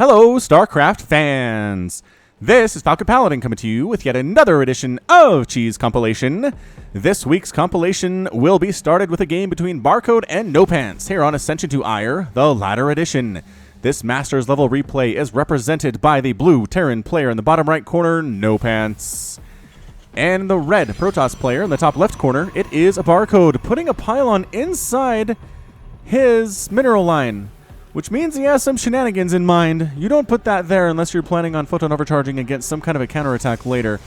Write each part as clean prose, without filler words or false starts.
Hello, StarCraft fans! This is falconpaladin coming to you with yet another edition of Cheese Compilation. This week's compilation will be started with a game between Barcode and NoPants here on Ascension to Ire, the latter edition. This Masters level replay is represented by the blue Terran player in the bottom right corner, NoPants. And the red Protoss player in the top left corner, it is a Barcode, putting a pylon inside his mineral line. Which means he has some shenanigans in mind. You don't put that there unless you're planning on photon overcharging against some kind of a counterattack later.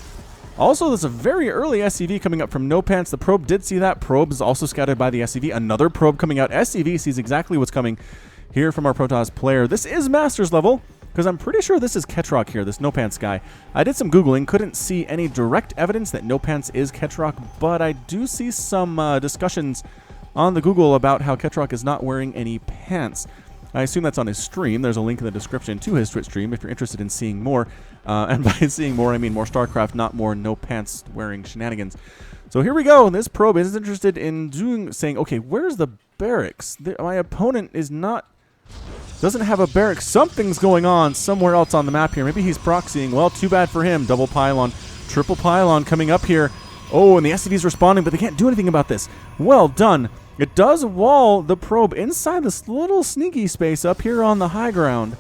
Also, there's a very early SCV coming up from NoPants. The probe did see that. Probe is also scouted by the SCV. Another probe coming out. SCV sees exactly what's coming here from our Protoss player. This is Masters level, because I'm pretty sure this is Ketroc here, this NoPants guy. I did some Googling, couldn't see any direct evidence that NoPants is Ketroc, but I do see some discussions on the Google about how Ketroc is not wearing any pants. I assume that's on his stream. There's a link in the description to his Twitch stream if you're interested in seeing more. And by seeing more, I mean more StarCraft, not more no-pants wearing shenanigans. So here we go. This probe is interested in saying, okay, where's the barracks? My opponent doesn't have a barracks. Something's going on somewhere else on the map here. Maybe he's proxying. Well, too bad for him. Double pylon, triple pylon coming up here. Oh, and the SCV's responding, but they can't do anything about this. Well done. It does wall the probe inside this little sneaky space up here on the high ground.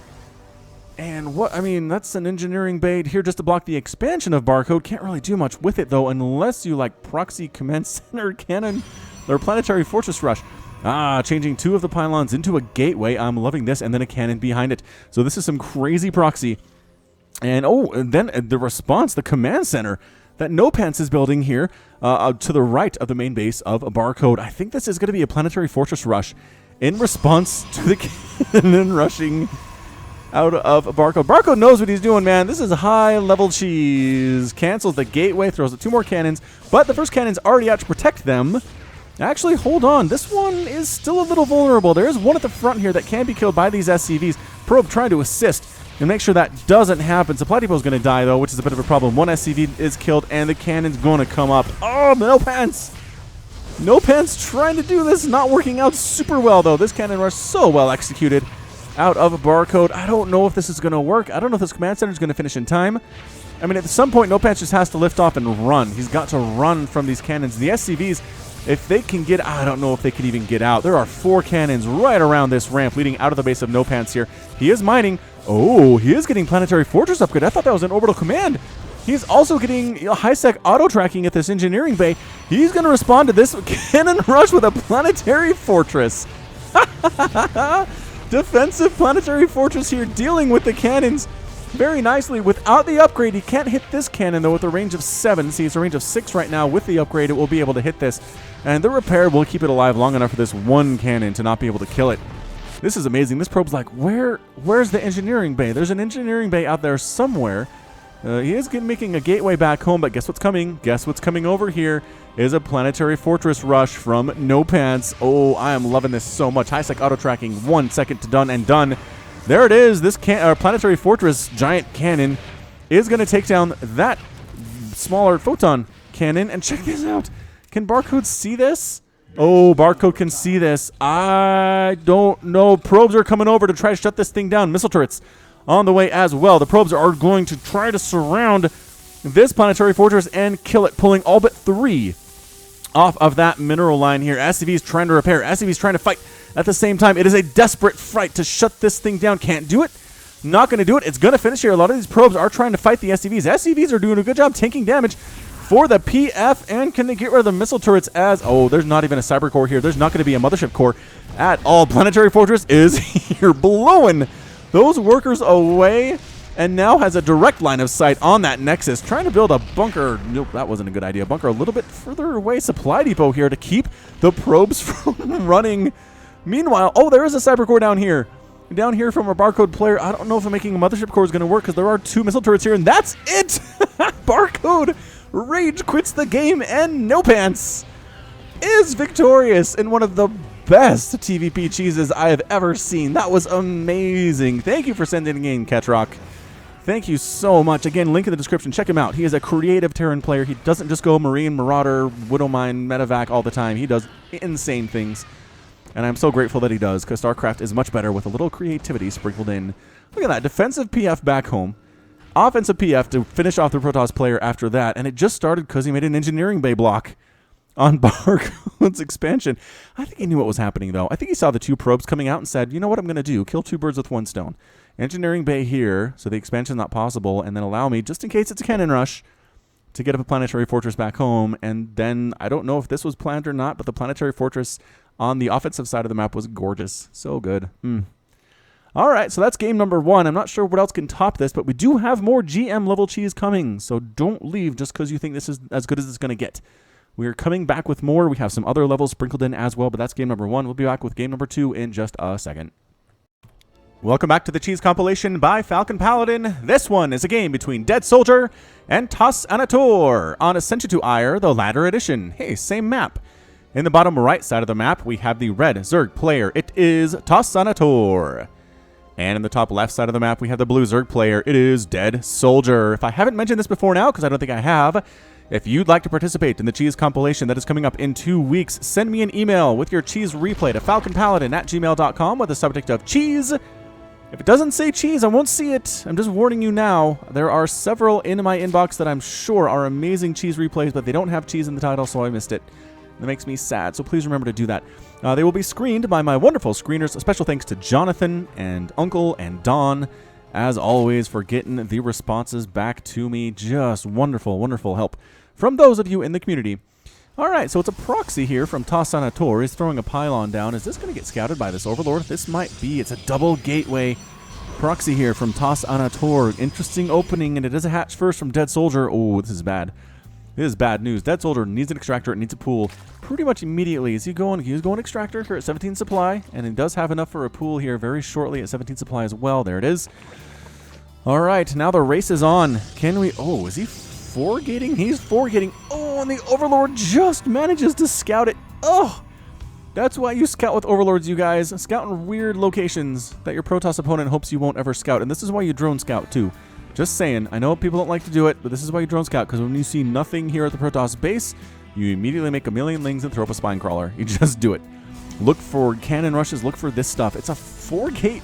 And that's an engineering bait here just to block the expansion of Barcode. Can't really do much with it, though, unless you, like, proxy command center cannon or planetary fortress rush. Changing two of the pylons into a gateway. I'm loving this, and then a cannon behind it. So this is some crazy proxy. And then the response, the command center that NoPants is building here to the right of the main base of a Barcode. I think this is going to be a planetary fortress rush in response to the cannon rushing out of a Barcode. Barcode knows what he's doing, man. This is high-level cheese. Cancels the gateway, throws out two more cannons, but the first cannon's already out to protect them. Actually, hold on. This one is still a little vulnerable. There is one at the front here that can be killed by these SCVs. Probe trying to assist and make sure that doesn't happen. Supply depot is going to die, though, which is a bit of a problem. One SCV is killed, and the cannon's going to come up. Oh, NoPants! NoPants trying to do this, not working out super well, though. This cannon rush so well executed out of a Barcode. I don't know if this is going to work. I don't know if this command center is going to finish in time. I mean, at some point, NoPants just has to lift off and run. He's got to run from these cannons. The SCVs, if they can get, I don't know if they can even get out. There are four cannons right around this ramp leading out of the base of NoPants here. He is mining. Oh, he is getting planetary fortress upgrade. I thought that was an orbital command. He's also getting high-sec auto-tracking at this engineering bay. He's going to respond to this cannon rush with a planetary fortress. Defensive planetary fortress here dealing with the cannons very nicely. Without the upgrade, he can't hit this cannon, though, with a range of 7. See, it's a range of 6 right now. With the upgrade, it will be able to hit this. And the repair will keep it alive long enough for this one cannon to not be able to kill it. This is amazing. This probe's like, where's the engineering bay? There's an engineering bay out there somewhere. He is making a gateway back home, but guess what's coming? Guess what's coming over here is a planetary fortress rush from NoPants. Oh, I am loving this so much. High-sec auto-tracking, 1 second to done and done. There it is. This planetary fortress giant cannon is going to take down that smaller photon cannon. And check this out. Can Barcode see this? Oh, Barcode can see this. I don't know. Probes are coming over to try to shut this thing down. Missile turrets on the way as well. The probes are going to try to surround this planetary fortress and kill it, pulling all but 3 off of that mineral line here. SCV's trying to repair. SCV's trying to fight at the same time. It is a desperate fight to shut this thing down. Can't do it. Not going to do it. It's going to finish here. A lot of these probes are trying to fight the SCVs. SCVs are doing a good job taking damage for the PF, and can they get rid of the missile turrets as... Oh, there's not even a cyber core here. There's not going to be a mothership core at all. Planetary Fortress is here blowing those workers away, and now has a direct line of sight on that Nexus, trying to build a bunker. Nope, that wasn't a good idea. Bunker a little bit further away. Supply depot here to keep the probes from running. Meanwhile, oh, there is a cyber core down here. Down here from our Barcode player. I don't know if making a mothership core is going to work, because there are 2 missile turrets here, and that's it! Barcode rage quits the game, and NoPants is victorious in one of the best TVP cheeses I have ever seen. That was amazing. Thank you for sending in, Ketroc. Thank you so much. Again, link in the description. Check him out. He is a creative Terran player. He doesn't just go Marine, Marauder, Widowmine, Medevac all the time. He does insane things. And I'm so grateful that he does, because StarCraft is much better with a little creativity sprinkled in. Look at that. Defensive PF back home. Offensive PF to finish off the Protoss player after that. And it just started because he made an engineering bay block on Barcode's expansion. I think he knew what was happening, though. I think he saw the 2 probes coming out and said, you know what I'm going to do? Kill 2 birds with 1 stone. Engineering bay here, so the expansion's not possible, and then allow me, just in case it's a cannon rush, to get up a planetary fortress back home. And then, I don't know if this was planned or not, but the planetary fortress on the offensive side of the map was gorgeous. So good. All right, so that's game number 1. I'm not sure what else can top this, but we do have more GM level cheese coming, so don't leave just because you think this is as good as it's going to get. We are coming back with more. We have some other levels sprinkled in as well, but that's game number 1. We'll be back with game number 2 in just a second. Welcome back to the Cheese Compilation by Falcon Paladin. This one is a game between Dead Soldier and Tas Anator on Ascension to Ire, the latter edition. Hey, same map. In the bottom right side of the map, we have the red Zerg player. It is Tas Anator. And in the top left side of the map, we have the blue Zerg player. It is Dead Soldier. If I haven't mentioned this before now, because I don't think I have, if you'd like to participate in the Cheese Compilation that is coming up in 2 weeks, send me an email with your cheese replay to falconpaladin@gmail.com with the subject of cheese. If it doesn't say cheese, I won't see it. I'm just warning you now. There are several in my inbox that I'm sure are amazing cheese replays, but they don't have cheese in the title, so I missed it. That makes me sad, so please remember to do that. They will be screened by my wonderful screeners. A special thanks to Jonathan and Uncle and Don, as always, for getting the responses back to me. Just wonderful, wonderful help from those of you in the community. All right, so it's a proxy here from Tas Anator. He's throwing a pylon down. Is this going to get scouted by this Overlord? This might be. It's a double gateway proxy here from Tas Anator. Interesting opening, and it is a hatch first from Dead Soldier. Oh, this is bad. This is bad news. Dead Soldier needs an extractor. It needs a pool pretty much immediately. Is he going? He's going extractor here at 17 supply, and he does have enough for a pool here very shortly at 17 supply as well. There it is. All right, now the race is on. Can we? Oh, is he 4-gating? He's 4-gating. Oh, and the Overlord just manages to scout it. Oh, that's why you scout with Overlords, you guys. Scout in weird locations that your Protoss opponent hopes you won't ever scout, and this is why you drone scout too. Just saying, I know people don't like to do it, but this is why you drone scout, because when you see nothing here at the Protoss base, you immediately make a million lings and throw up a spine crawler. You just do it. Look for cannon rushes, look for this stuff. It's a 4-gate,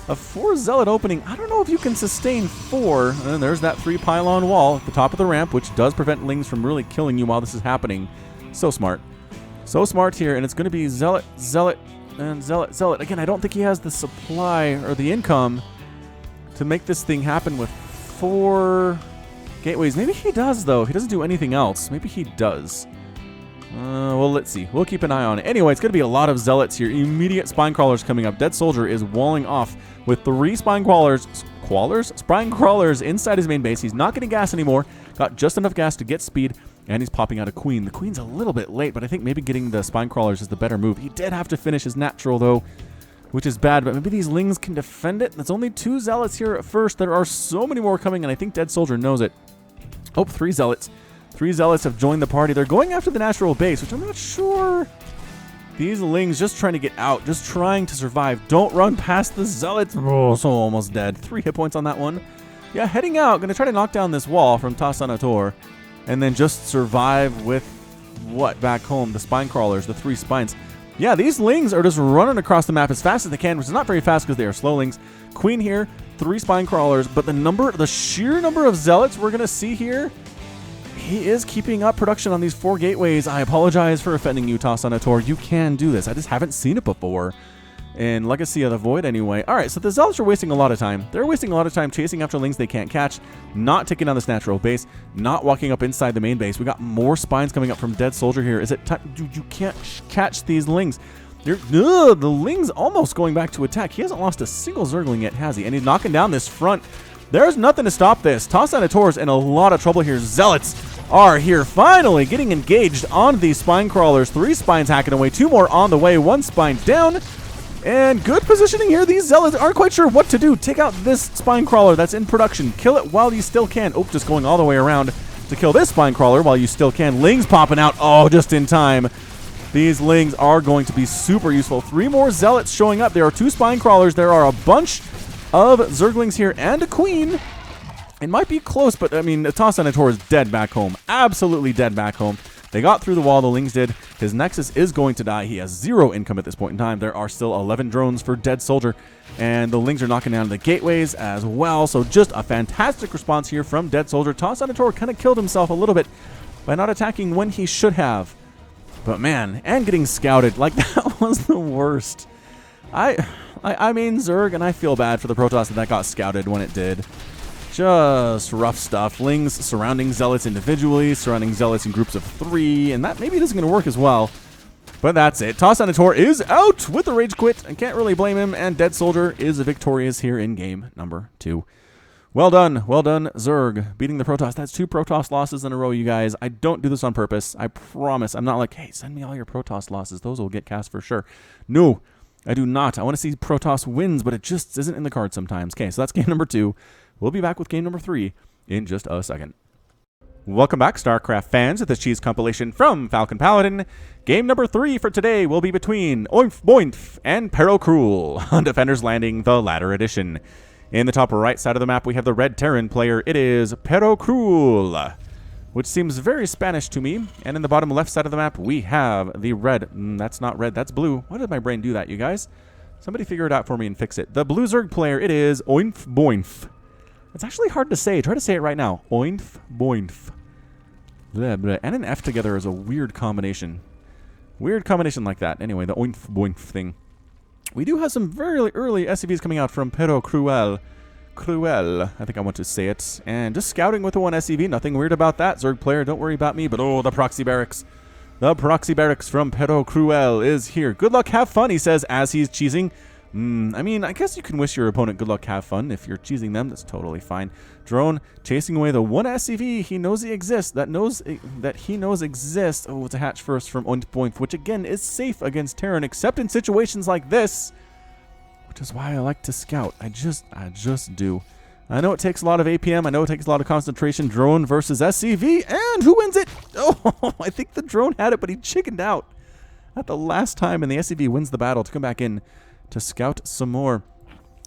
a 4-zealot opening. I don't know if you can sustain 4. And then there's that 3-pylon wall at the top of the ramp, which does prevent lings from really killing you while this is happening. So smart. So smart here, and it's going to be zealot, zealot, and zealot, zealot. Again, I don't think he has the supply or the income to make this thing happen with 4 gateways. Maybe he does, though. He doesn't do anything else. Maybe he does. Well, let's see. We'll keep an eye on it. Anyway, it's going to be a lot of zealots here. Immediate spine crawlers coming up. Dead Soldier is walling off with 3 spine crawlers. Spine crawlers inside his main base. He's not getting gas anymore. Got just enough gas to get speed, and he's popping out a queen. The queen's a little bit late, but I think maybe getting the spine crawlers is the better move. He did have to finish his natural, though, which is bad, but maybe these lings can defend it. There's only 2 zealots here at first. There are so many more coming, and I think Dead Soldier knows it. Oh, 3 zealots. 3 zealots have joined the party. They're going after the natural base, which I'm not sure. These lings just trying to get out, just trying to survive. Don't run past the zealots. Oh, so almost dead. 3 hit points on that one. Yeah, heading out. Going to try to knock down this wall from Tas Anator, and then just survive with what back home? The spine crawlers, the 3 spines. Yeah, these lings are just running across the map as fast as they can, which is not very fast because they are slow lings. Queen here, 3 spine crawlers, but the sheer number of zealots we're going to see here, he is keeping up production on these 4 gateways. I apologize for offending you, Tas Anator. You can do this. I just haven't seen it before in Legacy of the Void anyway. All right, so the zealots are wasting a lot of time. They're wasting a lot of time chasing after lings they can't catch, not taking on this natural base, not walking up inside the main base. We got more spines coming up from Dead Soldier here. Is it time? You can't catch these lings. The ling's almost going back to attack. He hasn't lost a single Zergling yet, has he? And he's knocking down this front. There's nothing to stop this. Tas Anator's in a lot of trouble here. Zealots are here finally getting engaged on these spine crawlers. 3 spines hacking away, 2 more on the way, 1 spine down. And good positioning here. These zealots aren't quite sure what to do. Take out this spine crawler that's in production. Kill it while you still can. Oh, just going all the way around to kill this spine crawler while you still can. Lings popping out. Oh, just in time. These lings are going to be super useful. 3 more zealots showing up. There are 2 spine crawlers. There are a bunch of Zerglings here and a queen. It might be close, but I mean, Tas Anator is dead back home. Absolutely dead back home. They got through the wall, the Lings did. His Nexus is going to die. He has 0 income at this point in time. There are still 11 drones for Dead Soldier, and the Lings are knocking down the gateways as well. So just a fantastic response here from Dead Soldier. Toss-Senator kind of killed himself a little bit by not attacking when he should have. But man, and getting scouted, like that was the worst. I mean Zerg, and I feel bad for the Protoss that got scouted when it did. Just rough stuff. Lings surrounding Zealots individually, surrounding Zealots in groups of 3, and that maybe isn't going to work as well. But that's it. Toss-Senator is out with the Rage Quit. I can't really blame him, and Dead Soldier is victorious here in game number 2. Well done, Zerg, beating the Protoss. That's 2 Protoss losses in a row, you guys. I don't do this on purpose. I promise. I'm not like, hey, send me all your Protoss losses. Those will get cast for sure. No, I do not. I want to see Protoss wins, but it just isn't in the card sometimes. Okay, so that's game number 2. We'll be back with game number 3 in just a second. Welcome back, StarCraft fans, to this cheese compilation from Falcon Paladin. Game number 3 for today will be between Oinf Boinf and Peril Cruel on Defender's Landing, the latter edition. In the top right side of the map, we have the red Terran player. It is Peril Cruel, which seems very Spanish to me. And in the bottom left side of the map, we have the red. That's not red, that's blue. Why did my brain do that, you guys? Somebody figure it out for me and fix it. The blue Zerg player, it is Oinf Boinf. It's actually hard to say. Try to say it right now. Oinf Boinf. Blah, blah. And an F together is a weird combination. Weird combination like that. Anyway, the Oinf Boinf thing. We do have some very early SCVs coming out from Peril Cruel. Cruel, I think I want to say it. And just scouting with the 1 SCV. Nothing weird about that. Zerg player, don't worry about me. But oh, the Proxy Barracks. The Proxy Barracks from Peril Cruel is here. Good luck, have fun, he says as he's cheesing. I mean, I guess you can wish your opponent good luck, have fun. If you're cheesing them, that's totally fine. Drone chasing away the 1 SCV he knows he exists. That he knows exists. Oh, it's a hatch first from Oinf Boinf, which again is safe against Terran, except in situations like this, which is why I like to scout. I just do. I know it takes a lot of APM. I know it takes a lot of concentration. Drone versus SCV, and who wins it? Oh, I think the drone had it, but he chickened out at the last time, and the SCV wins the battle to come back in to scout some more.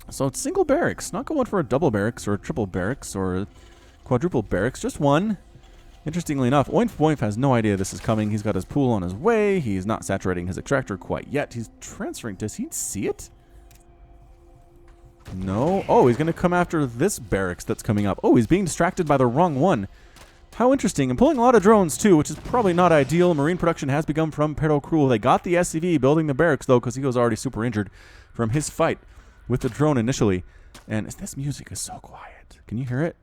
So it's single barracks, not going for a double barracks or a triple barracks or a quadruple barracks, just 1. Interestingly enough, Oinf Boinf has no idea this is coming. He's got his pool on his way. He's not saturating his extractor quite yet. He's transferring. Does he see it? No. Oh, he's going to come after this barracks that's coming up. Oh, he's being distracted by the wrong one. How interesting. And pulling a lot of drones, too, which is probably not ideal. Marine production has begun from Peril Cruel. They got the SCV building the barracks, though, because he was already super injured from his fight with the drone initially. And this music is so quiet. Can you hear it?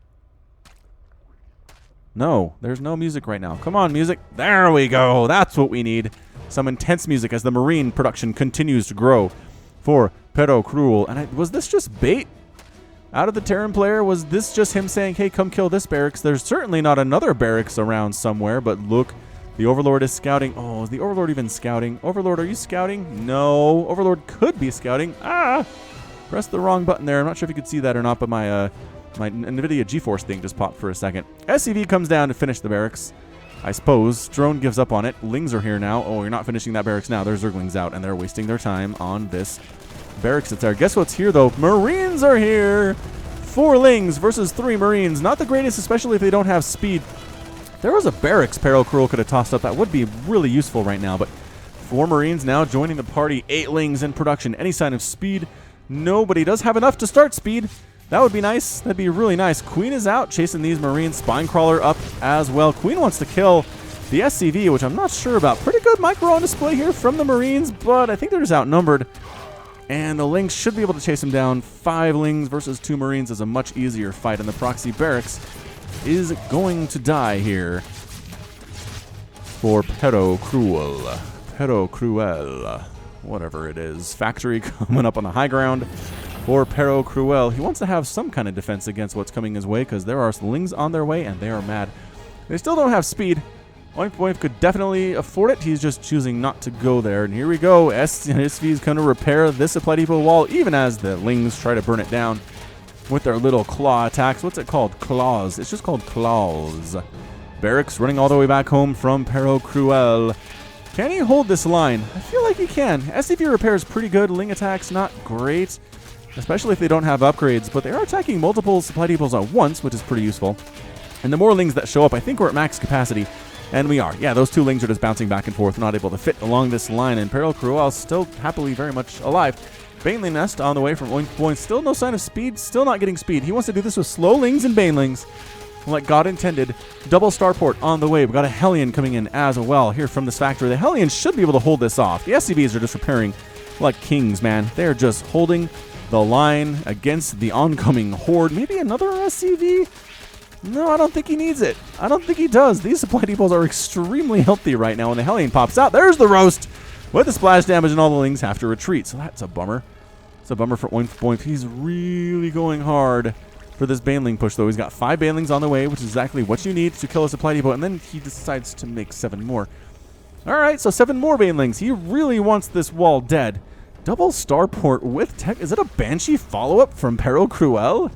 No, there's no music right now. Come on, music. There we go. That's what we need. Some intense music as the Marine production continues to grow for Peril Cruel. And was this just bait? Out of the Terran player, was this just him saying, hey, come kill this barracks? There's certainly not another barracks around somewhere, but look, the Overlord is scouting. Oh, is the Overlord even scouting? Overlord, are you scouting? No. Overlord could be scouting. Ah! Pressed the wrong button there. I'm not sure if you could see that or not, but my NVIDIA GeForce thing just popped for a second. SCV comes down to finish the barracks, I suppose. Drone gives up on it. Lings are here now. Oh, you're not finishing that barracks now. There's Zerglings out, and they're wasting their time on this barracks that's there. Guess what's here, though? Marines are here! 4 Lings versus 3 Marines. Not the greatest, especially if they don't have speed. If there was a barracks Peril Cruel could have tossed up, that would be really useful right now, but 4 Marines now joining the party. 8 Lings in production. Any sign of speed? Nobody does have enough to start speed. That would be nice. That'd be really nice. Queen is out chasing these Marines. Spinecrawler up as well. Queen wants to kill the SCV, which I'm not sure about. Pretty good micro on display here from the Marines, but I think they're just outnumbered. And the Lings should be able to chase him down. 5 Lings versus 2 Marines is a much easier fight, and the Proxy Barracks is going to die here for Peril Cruel. Peril Cruel. Whatever it is. Factory coming up on the high ground for Peril Cruel. He wants to have some kind of defense against what's coming his way, because there are Lings on their way, and they are mad. They still don't have speed. Oinf Boinf could definitely afford it. He's just choosing not to go there. And here we go. SCV is going to repair this Supply Depot wall, even as the Lings try to burn it down with their little claw attacks. What's it called? Claws. It's just called claws. Barracks running all the way back home from Peril Cruel. Can he hold this line? I feel like he can. SCV repair is pretty good. Ling attacks, not great, especially if they don't have upgrades. But they are attacking multiple Supply Depots at once, which is pretty useful. And the more Lings that show up, I think we're at max capacity. And we are. Yeah, those two lings are just bouncing back and forth, not able to fit along this line. And Peril Cruel still happily very much alive. Baneling Nest on the way from Oink Boink. Still no sign of speed. Still not getting speed. He wants to do this with Slowlings and Banelings, like God intended. Double Starport on the way. We've got a Hellion coming in as well here from this factory. The Hellions should be able to hold this off. The SCVs are just repairing like kings, man. They're just holding the line against the oncoming horde. Maybe another SCV? No, I don't think he needs it. I don't think he does. These supply depots are extremely healthy right now. When the Hellion pops out, there's the roast with the splash damage, and all the lings have to retreat. So that's a bummer. It's a bummer for Oink Boink. He's really going hard for this Baneling push, though. He's got 5 Banelings on the way, which is exactly what you need to kill a supply depot, and then he decides to make 7 more. All right, so 7 more Banelings. He really wants this wall dead. Double Starport with tech. Is it a Banshee follow-up from Peril Cruel?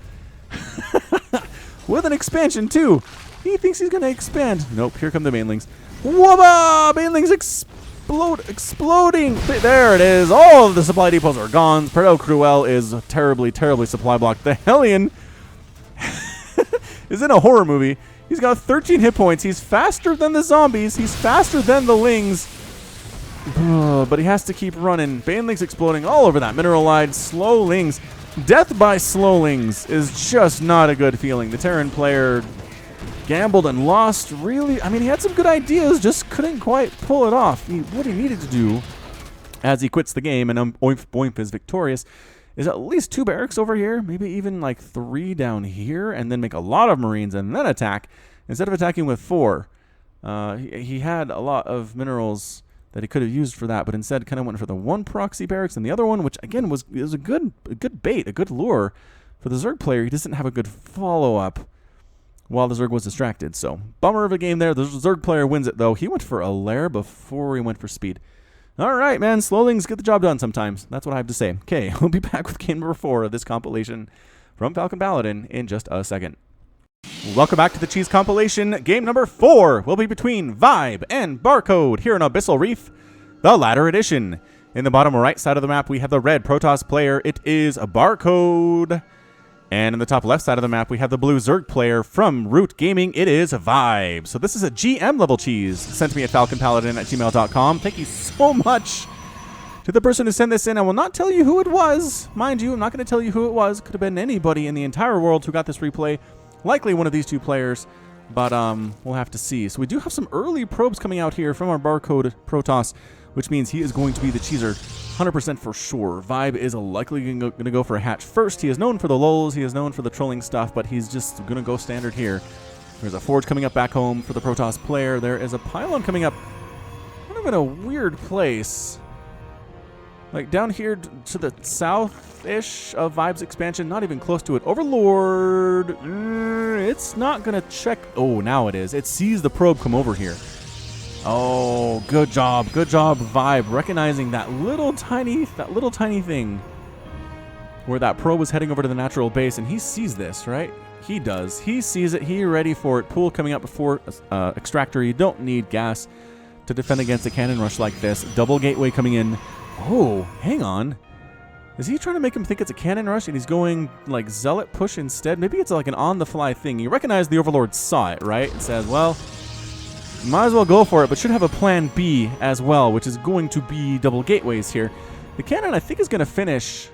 With an expansion, too. He thinks he's going to expand. Nope, here come the Banelings. Whoa! Banelings exploding. There it is. All of the supply depots are gone. Peril Cruel is terribly, terribly supply blocked. The Hellion is in a horror movie. He's got 13 hit points. He's faster than the zombies. He's faster than the lings. But he has to keep running. Banelings exploding all over that mineralite. Slowlings. Death by Slowlings is just not a good feeling. The Terran player gambled and lost. Really, I mean, he had some good ideas, just couldn't quite pull it off. What he needed to do as he quits the game and Oink Boink is victorious is at least 2 barracks over here, maybe even like 3 down here, and then make a lot of Marines and then attack instead of attacking with 4. He had a lot of minerals that he could have used for that, but instead kind of went for the 1 proxy barracks and the other one, which again was a good bait, a good lure for the Zerg player. He doesn't have a good follow-up while the Zerg was distracted. So bummer of a game there. The Zerg player wins it, though. He went for a lair before he went for speed. All right, man. Slowlings get the job done sometimes. That's what I have to say. Okay, we'll be back with game number 4 of this compilation from Falcon Paladin in just a second. Welcome back to the Cheese compilation. Game number 4 will be between Vibe and Barcode here in Abyssal Reef, the latter edition. In the bottom right side of the map, we have the red Protoss player. It is a Barcode. And in the top left side of the map, we have the blue Zerg player from Root Gaming. It is a Vibe. So this is a GM level cheese sent to me at falconpaladin@gmail.com. Thank you so much to the person who sent this in. I will not tell you who it was. Mind you, I'm not going to tell you who it was. Could have been anybody in the entire world who got this replay. Likely one of these 2 players, but we'll have to see. So we do have some early probes coming out here from our Barcode Protoss, which means he is going to be the cheeser 100% for sure. Vibe is likely going to go for a hatch first. He is known for the lulls. He is known for the trolling stuff, but he's just going to go standard here. There's a forge coming up back home for the Protoss player. There is a pylon coming up kind of in a weird place. Like down here to the south-ish of Vibe's expansion, not even close to it. Overlord, it's not going to check. Oh, now it is. It sees the probe come over here. Oh, good job, Vibe, recognizing that little tiny thing where that probe was heading over to the natural base, and he sees this, right? He does. He sees it. He ready for it. Pool coming up before extractor. You don't need gas to defend against a cannon rush like this. Double gateway coming in. Oh, hang on. Is he trying to make him think it's a cannon rush and he's going like zealot push instead? Maybe it's like an on-the-fly thing. You recognize the Overlord saw it, right? It says, well, might as well go for it, but should have a plan B as well, which is going to be double gateways here. The cannon, I think, is going to finish.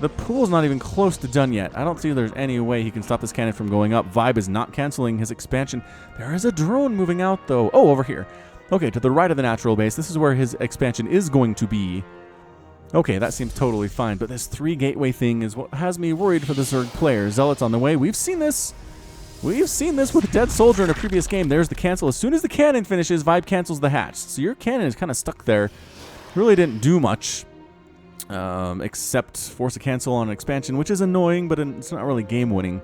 The pool's not even close to done yet. I don't see there's any way he can stop this cannon from going up. Vibe is not canceling his expansion. There is a drone moving out, though. Oh, over here. Okay, to the right of the natural base. This is where his expansion is going to be. Okay, that seems totally fine, but this 3 gateway thing is what has me worried for the Zerg player. Zealots on the way. We've seen this. We've seen this with Dead Soldier in a previous game. There's the cancel. As soon as the cannon finishes, Vibe cancels the hatch. So your cannon is kind of stuck there. Really didn't do much, except force a cancel on an expansion, which is annoying, but it's not really game-winning,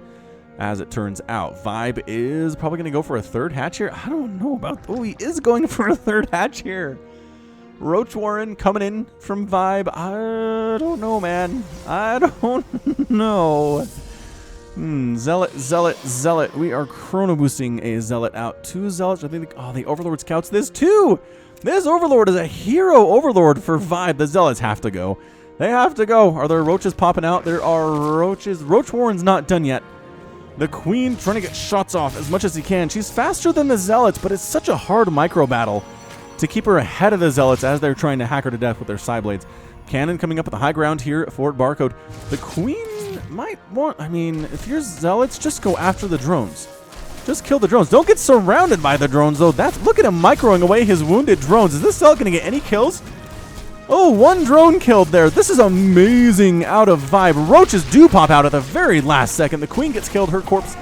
as it turns out. Vibe is probably going to go for a 3rd hatch here. I don't know about... Oh, he is going for a 3rd hatch here. Roach Warren coming in from Vibe. I don't know, man. I don't know. Zealot. We are chrono boosting a Zealot out. 2 Zealots. I think, the Overlord scouts this too. This Overlord is a hero Overlord for Vibe. The Zealots have to go. They have to go. Are there roaches popping out? There are roaches. Roach Warren's not done yet. The Queen trying to get shots off as much as he can. She's faster than the Zealots, but it's such a hard micro battle to keep her ahead of the Zealots as they're trying to hack her to death with their side blades. Cannon coming up at the high ground here for Barcode. The Queen might want, I mean, if you're Zealots, just go after the drones. Just kill the drones. Don't get surrounded by the drones, though. Look at him microing away his wounded drones. Is this Zealot going to get any kills? Oh, one drone killed there. This is amazing out of Vibe. Roaches do pop out at the very last second. The Queen gets killed. Her corpse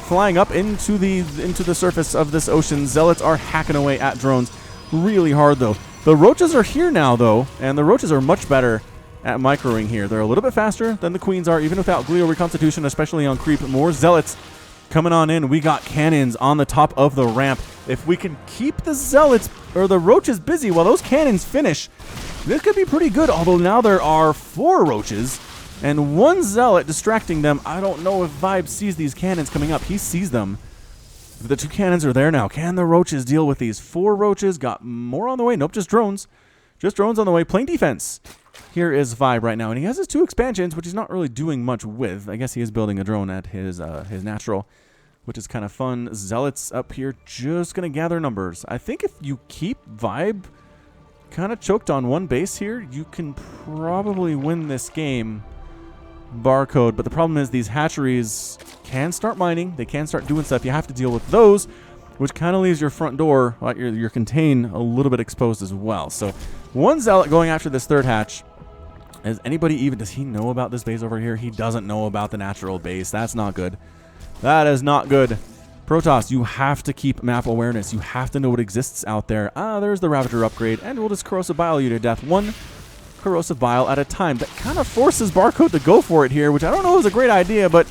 flying up into the surface of this ocean. Zealots are hacking away at drones really hard, though. The Roaches are here now, though, and the Roaches are much better at microing here. They're a little bit faster than the Queens are, even without Glio Reconstitution, especially on creep. More Zealots coming on in. We got cannons on the top of the ramp. If we can keep the Zealots or the Roaches busy while those cannons finish, this could be pretty good, although now there are 4 Roaches and 1 Zealot distracting them. I don't know if Vibe sees these cannons coming up. He sees them. The 2 cannons are there now. Can the Roaches deal with these 4 Roaches? Got more on the way. Nope, just drones. Just drones on the way. Playing defense. Here is Vibe right now, and he has his 2 expansions, which he's not really doing much with. I guess he is building a drone at his natural, which is kind of fun. Zealots up here just going to gather numbers. I think if you keep Vibe kind of choked on 1 base here, you can probably win this game, Barcode. But the problem is these hatcheries can start mining. They can start doing stuff. You have to deal with those, which kind of leaves your front door, your contain, a little bit exposed as well. So 1 Zealot going after this 3rd hatch. Does he know about this base over here? He doesn't know about the natural base. That's not good. That is not good. Protoss, you have to keep map awareness. You have to know what exists out there. There's the Ravager upgrade, and we'll just Corrosive Bile you to death. 1 Corrosive Bile at a time. That kind of forces Barcode to go for it here, which I don't know is a great idea, but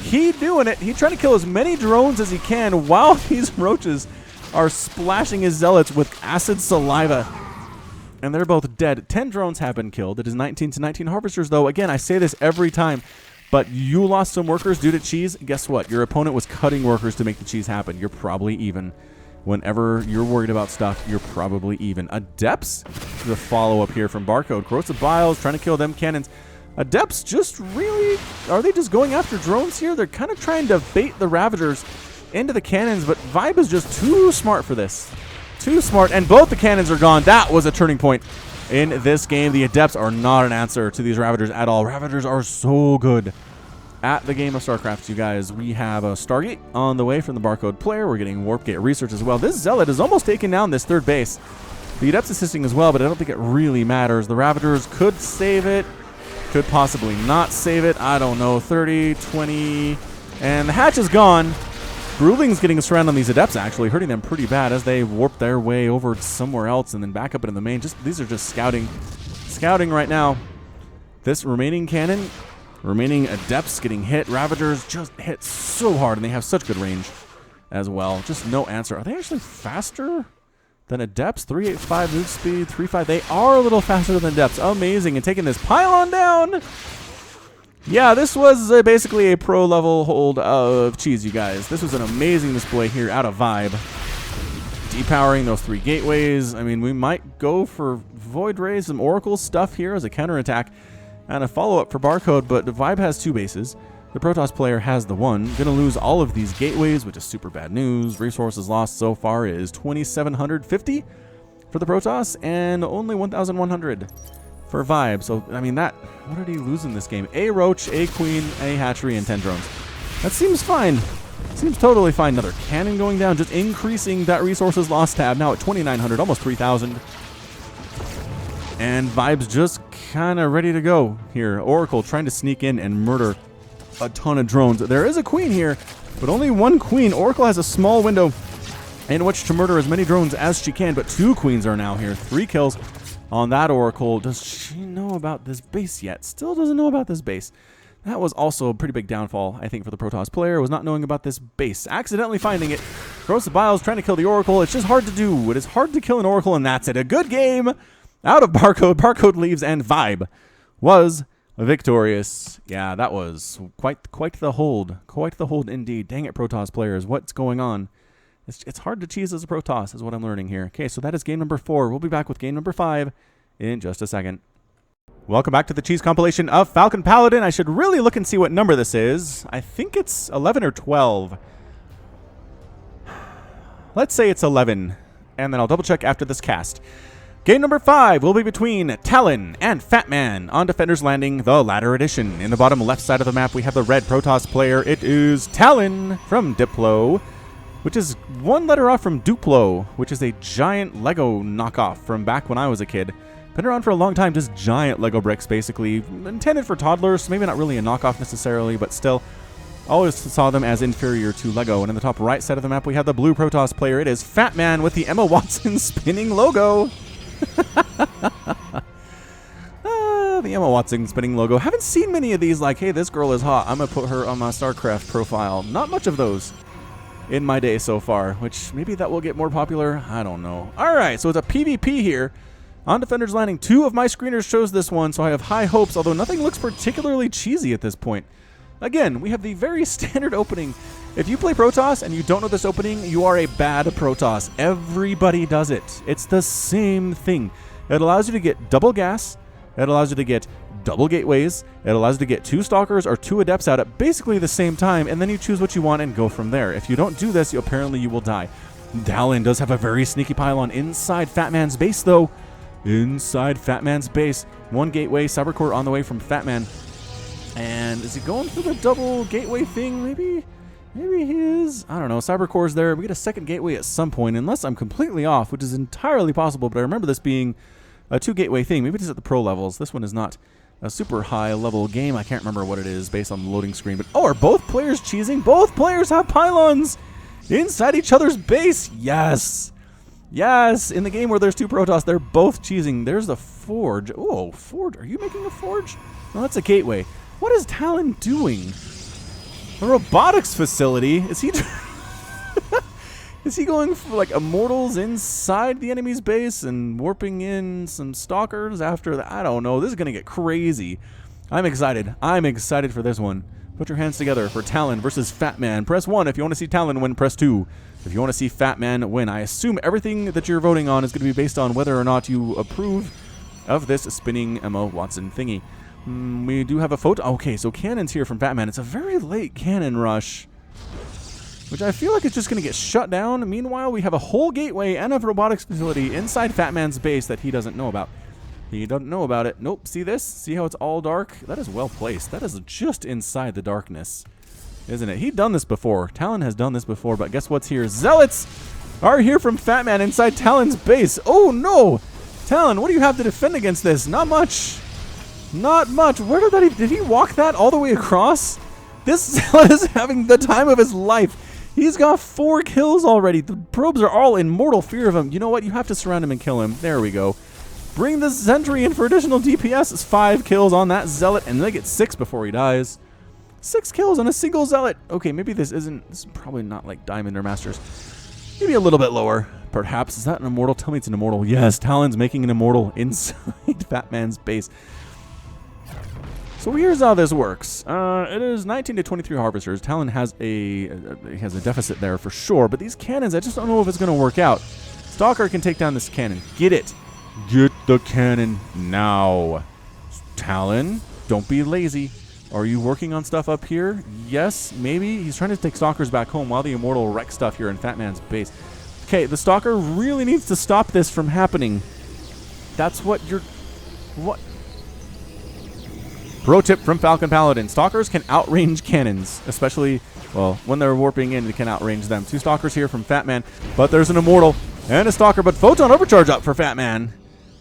he doing it. He's trying to kill as many drones as he can while these Roaches are splashing his Zealots with acid saliva. And they're both dead. 10 drones have been killed. It is 19 to 19 harvesters, though. Again, I say this every time, but you lost some workers due to cheese. Guess what? Your opponent was cutting workers to make the cheese happen. You're probably even. Whenever you're worried about stuff, you're probably even. Adepts, the follow-up here from Barcode. Corrosive Biles trying to kill them cannons. Adepts just really, are they just going after drones here? They're kind of trying to bait the Ravagers into the cannons, but Vibe is just too smart for this. Too smart, and both the cannons are gone. That was a turning point in this game. The Adepts are not an answer to these Ravagers at all. Ravagers are so good at the game of StarCraft, you guys. We have a Stargate on the way from the Barcode player. We're getting Warp Gate research as well. This Zealot is almost taking down this 3rd base. The Adepts assisting as well, but I don't think it really matters. The Ravagers could save it, could possibly not save it. I don't know. 30, 20, and the hatch is gone. Bruling's getting surrounded on these Adepts, actually, hurting them pretty bad as they warp their way over somewhere else and then back up into the main. These are just scouting right now. This remaining cannon, remaining Adepts getting hit. Ravagers just hit so hard, and they have such good range as well. Just no answer. Are they actually faster than Adepts? 385 move speed, 35. They are a little faster than Adepts. Amazing. And taking this pylon down. Yeah, this was basically a pro-level hold of cheese, you guys. This was an amazing display here out of Vibe. Depowering those 3 gateways. I mean, we might go for Void Rays and Oracle stuff here as a counterattack and a follow-up for Barcode, but the Vibe has 2 bases. The Protoss player has the 1. Gonna lose all of these gateways, which is super bad news. Resources lost so far is 2,750 for the Protoss and only 1,100 for Vibe. So, I mean, what did he lose in this game? A Roach, a Queen, a Hatchery, and 10 drones. That seems fine. Seems totally fine. Another cannon going down, just increasing that resources lost tab. Now at 2,900, almost 3,000. And Vibe's just kind of ready to go here. Oracle trying to sneak in and murder a ton of drones. There is a Queen here, but only 1 Queen. Oracle has a small window in which to murder as many drones as she can, but 2 Queens are now here. 3 kills on that Oracle. Does she know about this base yet? Still doesn't know about this base. That was also a pretty big downfall, I think, for the Protoss player, was not knowing about this base. Accidentally finding it. Corrosive Biles trying to kill the Oracle. It's just hard to do. It is hard to kill an Oracle, and that's it. A good game out of Barcode. Barcode leaves, and Vibe was victorious. Yeah, that was quite the hold. Quite the hold indeed. Dang it, Protoss players. What's going on? It's hard to cheese as a Protoss is what I'm learning here. Okay, so that is game number 4. We'll be back with game number 5 in just a second. Welcome back to the cheese compilation of Falcon Paladin. I should really look and see what number this is. I think it's 11 or 12. Let's say it's 11, and then I'll double check after this cast. Game number 5 will be between Talon and Fatman on Defender's Landing, the Ladder Edition. In the bottom left side of the map, we have the red Protoss player. It is Talon from Diplo, which is one letter off from Duplo, which is a giant Lego knockoff from back when I was a kid. Been around for a long time, just giant Lego bricks, basically. Intended for toddlers, so maybe not really a knockoff necessarily, but still. Always saw them as inferior to Lego. And in the top right side of the map, we have the blue Protoss player. It is Fatman with the Emma Watson spinning logo. The Emma Watson spinning logo. Haven't seen many of these like, hey, this girl is hot, I'm going to put her on my StarCraft profile. Not much of those in my day so far, which maybe that will get more popular. I don't know. All right, so it's a PvP here. On Defender's Landing, 2 of my screeners chose this one, so I have high hopes, although nothing looks particularly cheesy at this point. Again, we have the very standard opening. If you play Protoss and you don't know this opening, you are a bad Protoss. Everybody does it. It's the same thing. It allows you to get double gas. It allows you to get double gateways. It allows you to get 2 Stalkers or 2 Adepts out at basically the same time, and then you choose what you want and go from there. If you don't do this, apparently you will die. Talon does have a very sneaky pylon inside Fatman's base, though. Inside Fatman's base. 1 gateway, Cybercore on the way from Fatman. And is he going for the double gateway thing? Maybe he is. I don't know. Cybercore's there. We get a second gateway at some point, unless I'm completely off, which is entirely possible. But I remember this being a 2 gateway thing. Maybe it is at the pro levels. This one is not a super high level game. I can't remember what it is based on the loading screen. But are both players cheesing? Both players have pylons inside each other's base. Yes. Yes, in the game where there's 2 Protoss, they're both cheesing. There's the forge. Oh, forge. Are you making a forge? No, that's a gateway. What is Talon doing? A robotics facility? Is he is he going for like immortals inside the enemy's base and warping in some stalkers after that? I don't know. This is going to get crazy. I'm excited. I'm excited for this one. Put your hands together for Talon versus Fatman. Press 1 if you want to see Talon win. Press 2 if you want to see Fatman win. I assume everything that you're voting on is going to be based on whether or not you approve of this spinning Emma Watson thingy. We do have a photo. Okay, so cannons here from Fatman. It's a very late cannon rush, which I feel like it's just going to get shut down. Meanwhile, we have a whole gateway and a robotics facility inside Fatman's base that he doesn't know about. He doesn't know about it. Nope. See this? See how it's all dark? That is well placed. That is just inside the darkness, isn't it? He'd done this before. Talon has done this before, but guess what's here? Zealots are here from Fatman inside Talon's base. Oh, no. Talon, what do you have to defend against this? Not much. Not much. Where did he walk that all the way across? This Zealot is having the time of his life. He's got 4 kills already. The probes are all in mortal fear of him. You know what? You have to surround him and kill him. There we go. Bring the sentry in for additional DPS. It's 5 kills on that Zealot, and they get 6 before he dies. 6 kills on a single Zealot. Okay, maybe this is probably not like Diamond or Masters. Maybe a little bit lower, perhaps. Is that an immortal? Tell me it's an immortal. Yes, Talon's making an immortal inside Fatman's base. So here's how this works. It is 19 to 23 harvesters. Talon has a deficit there for sure, but these cannons, I just don't know if it's going to work out. Stalker can take down this cannon. Get it. Get the cannon now. Talon, don't be lazy. Are you working on stuff up here? Yes, maybe. He's trying to take Stalkers back home while the Immortal wrecks stuff here in Fatman's base. Okay, the Stalker really needs to stop this from happening. That's what you're... What? Pro tip from Falcon Paladin. Stalkers can outrange cannons, especially, well, when they're warping in, they can outrange them. 2 Stalkers here from Fatman, but there's an Immortal and a Stalker, but Photon Overcharge up for Fatman.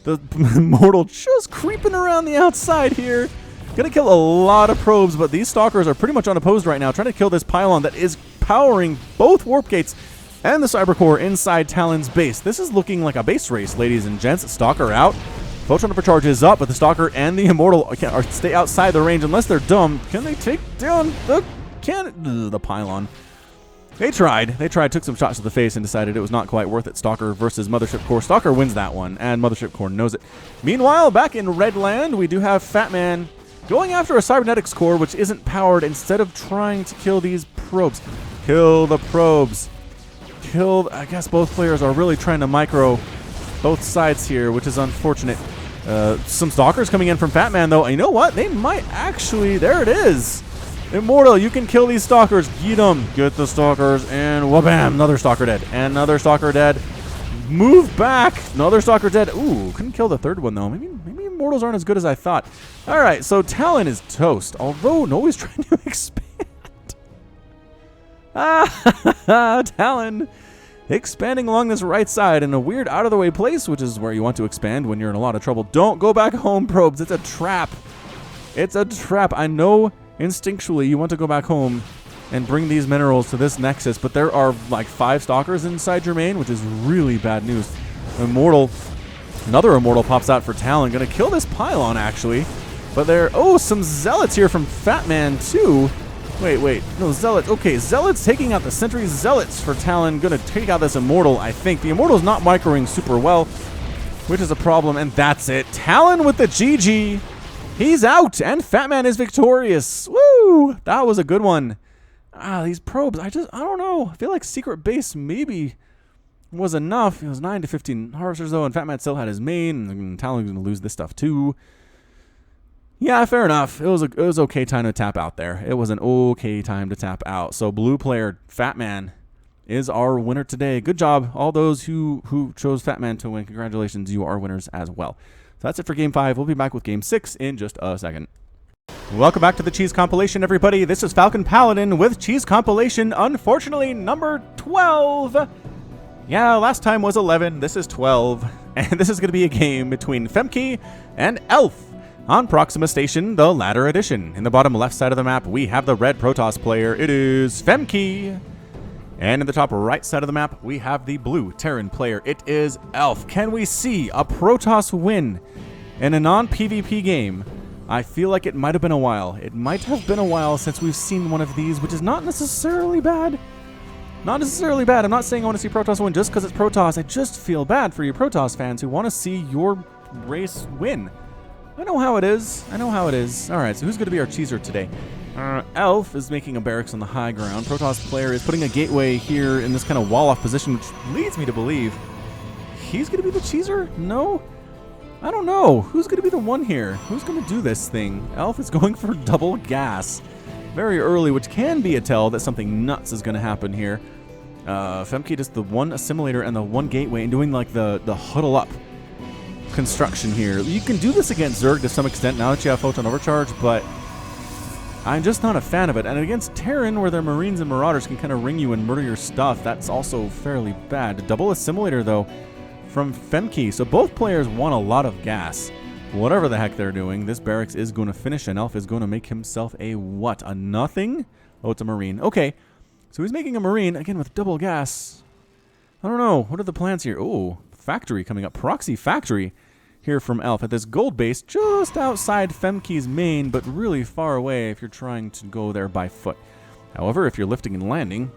The Immortal just creeping around the outside here. Gonna kill a lot of probes, but these Stalkers are pretty much unopposed right now, trying to kill this pylon that is powering both warp gates and the Cybercore inside Talon's base. This is looking like a base race, ladies and gents. Stalker out. Photon Overcharge is up, but the Stalker and the Immortal can't stay outside the range unless they're dumb. Can they take down the pylon? They tried, took some shots to the face and decided it was not quite worth it. Stalker versus Mothership Core. Stalker wins that one, and Mothership Core knows it. Meanwhile, back in Redland, we do have Fatman going after a Cybernetics Core, which isn't powered, instead of trying to kill these probes. Kill the probes. I guess both players are really trying to micro both sides here, which is unfortunate. Some Stalkers coming in from Fat Man, though. And you know what? They might actually... There it is. Immortal, you can kill these Stalkers. Get them. Get the Stalkers. And wha-bam. Another Stalker dead. And another Stalker dead. Move back. Another Stalker dead. Ooh, couldn't kill the third one, though. Maybe Immortals aren't as good as I thought. All right, so Talon is toast. Although Noe's trying to expand. Talon expanding along this right side in a weird out-of-the-way place, which is where you want to expand when you're in a lot of trouble. Don't go back home, probes. It's a trap. It's a trap. I know instinctually you want to go back home and bring these minerals to this nexus, but there are like 5 Stalkers inside your main, which is really bad news. Immortal. Another Immortal pops out for Talon. Gonna kill this pylon, actually. But there... Oh, some Zealots here from Fat Man, too. Wait. No, Zealots. Okay, Zealots taking out the Sentry. Zealots for Talon. Gonna take out this Immortal, I think. The Immortal's not microing super well, which is a problem, and that's it. Talon with the GG. He's out, and Fat Man is victorious. Woo! That was a good one. These probes, I don't know. I feel like Secret Base maybe was enough. It was 9 to 15 harvesters, though, and Fat Man still had his main, and Talon's gonna lose this stuff, too. Yeah, fair enough. It was okay time to tap out there. It was an okay time to tap out. So blue player Fat Man is our winner today. Good job, all those who chose Fat Man to win. Congratulations, you are winners as well. So that's it for Game 5. We'll be back with Game 6 in just a second. Welcome back to the Cheese Compilation, everybody. This is Falcon Paladin with Cheese Compilation, unfortunately, number 12. Yeah, last time was 11. This is 12. And this is going to be a game between Femke and Elf on Proxima Station, the latter edition. In the bottom left side of the map, we have the red Protoss player. It is Femke. And in the top right side of the map, we have the blue Terran player. It is Elf. Can we see a Protoss win in a non-PvP game? I feel like it might have been a while. It might have been a while since we've seen one of these, which is not necessarily bad. Not necessarily bad. I'm not saying I want to see Protoss win just because it's Protoss. I just feel bad for you Protoss fans who want to see your race win. I know how it is. I know how it is. All right, so who's going to be our cheeser today? Elf is making a barracks on the high ground. Protoss player is putting a gateway here in this kind of wall-off position, which leads me to believe he's going to be the cheeser? No? I don't know. Who's going to be the one here? Who's going to do this thing? Elf is going for double gas very early, which can be a tell that something nuts is going to happen here. Femke does the one assimilator and the one gateway and doing like the huddle up construction here. You can do this against Zerg to some extent now that you have Photon Overcharge, but I'm just not a fan of it. And against Terran, where their Marines and Marauders can kind of ring you and murder your stuff, that's also fairly bad. Double assimilator, though, from Femke. So both players want a lot of gas. Whatever the heck they're doing, this barracks is going to finish, and Elf is going to make himself a what? A nothing? Oh, it's a Marine. Okay, so he's making a Marine, again, with double gas. I don't know. What are the plans here? Oh, factory coming up. Proxy factory here from Elf at this gold base just outside Femke's main, but really far away if you're trying to go there by foot. However, if you're lifting and landing,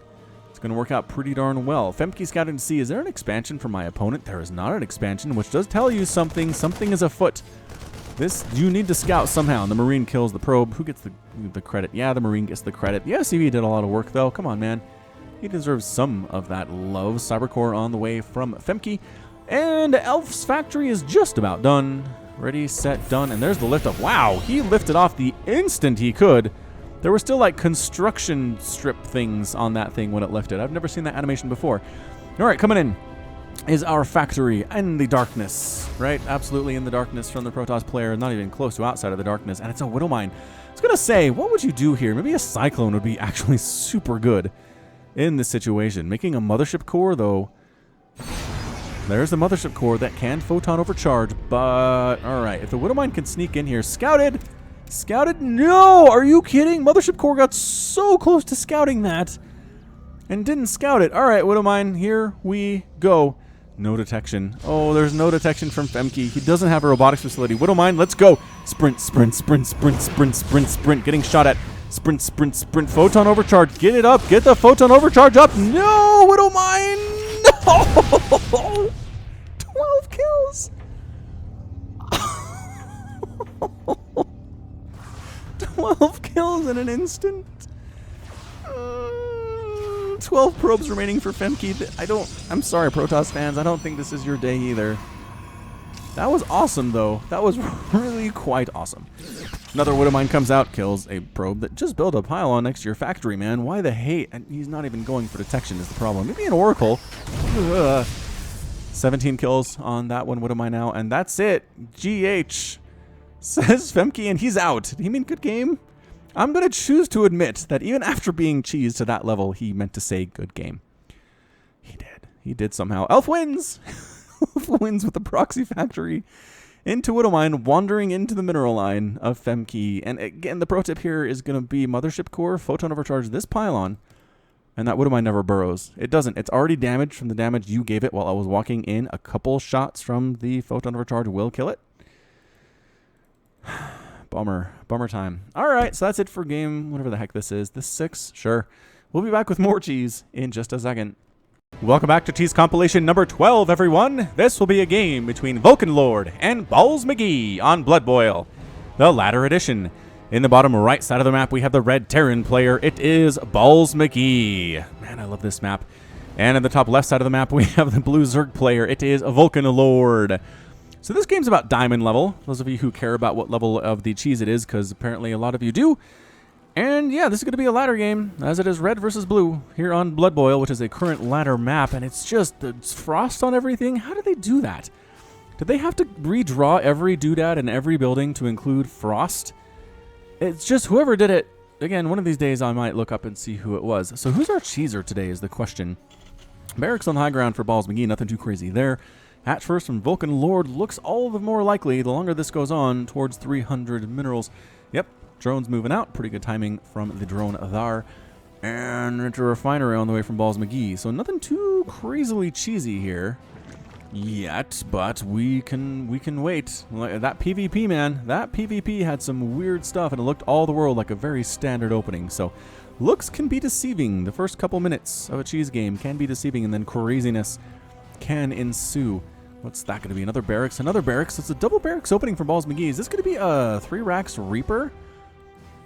it's going to work out pretty darn well. Femke's got to see, is there an expansion for my opponent? There is not an expansion, which does tell you something. Something is afoot. This, you need to scout somehow. And the Marine kills the probe. Who gets the credit? Yeah, the Marine gets the credit. The SCV did a lot of work, though. Come on, man. He deserves some of that love. Cybercore on the way from Femke. And Elf's factory is just about done. Ready, set, done. And there's the lift up. Wow, he lifted off the instant he could. There were still like construction strip things on that thing when it lifted. I've never seen that animation before. All right, coming in is our factory in the darkness, right? Absolutely in the darkness from the Protoss player, not even close to outside of the darkness. And it's a Widow Mine. I was going to say, what would you do here? Maybe a Cyclone would be actually super good in this situation. Making a Mothership Core, though. There's the Mothership Core that can Photon Overcharge, but all right. If the Widow Mine can sneak in here, scouted. Scouted? No! Are you kidding? Mothership Core got so close to scouting that and didn't scout it. All right, Widow Mine, here we go. No detection. Oh, there's no detection from Femke. He doesn't have a robotics facility. Widow Mine, let's go. Sprint, sprint, sprint, sprint, sprint, sprint, sprint. Getting shot at. Sprint, sprint, sprint. Photon Overcharge. Get it up. Get the Photon Overcharge up. No, Widow Mine. No. 12 kills. 12 kills in an instant. 12 probes remaining for Femke. I'm sorry, Protoss fans. I don't think this is your day either. That was awesome, though. That was really quite awesome. Another Widowmine comes out, kills a probe that just built a pylon next to your factory, man. Why the hate? And he's not even going for detection is the problem. Maybe an Oracle. Ugh. 17 kills on that one Widowmine now, and that's it. GH, says Femke, and he's out. He mean good game? I'm going to choose to admit that even after being cheesed to that level, he meant to say good game. He did. He did somehow. Elf wins! Elf wins with the proxy factory into Widowmine, wandering into the mineral line of Femke. And again, the pro tip here is going to be Mothership Core, Photon Overcharge this pylon, and that Widowmine never burrows. It doesn't. It's already damaged from the damage you gave it while I was walking in. A couple shots from the Photon Overcharge will kill it. Bummer. Bummer time. All right, so that's it for game, whatever the heck this is. This 6? Sure. We'll be back with more cheese in just a second. Welcome back to Cheese Compilation number 12, everyone. This will be a game between Vulcan Lord and Balls McGee on Blood Boil, the latter edition. In the bottom right side of the map, we have the red Terran player. It is Balls McGee. Man, I love this map. And in the top left side of the map, we have the blue Zerg player. It is Vulcan Lord. So this game's about diamond level. Those of you who care about what level of the cheese it is, because apparently a lot of you do. And yeah, this is going to be a ladder game, as it is red versus blue here on Blood Boil, which is a current ladder map. And it's just the frost on everything. How did they do that? Did they have to redraw every doodad in every building to include frost? It's just whoever did it. Again, one of these days I might look up and see who it was. So who's our cheeser today is the question. Barracks on high ground for Balls McGee. Nothing too crazy there. Hatch first from Vulcan Lord looks all the more likely the longer this goes on towards 300 minerals. Yep, drone's moving out. Pretty good timing from the drone there. And into a refinery on the way from Balls McGee. So nothing too crazily cheesy here yet, but we can wait. That PvP, man, that PvP had some weird stuff, and it looked all the world like a very standard opening. So looks can be deceiving. The first couple minutes of a cheese game can be deceiving, and then craziness can ensue. What's that going to be? Another barracks? Another barracks? It's a double barracks opening for Balls McGee. Is this going to be a 3 racks Reaper?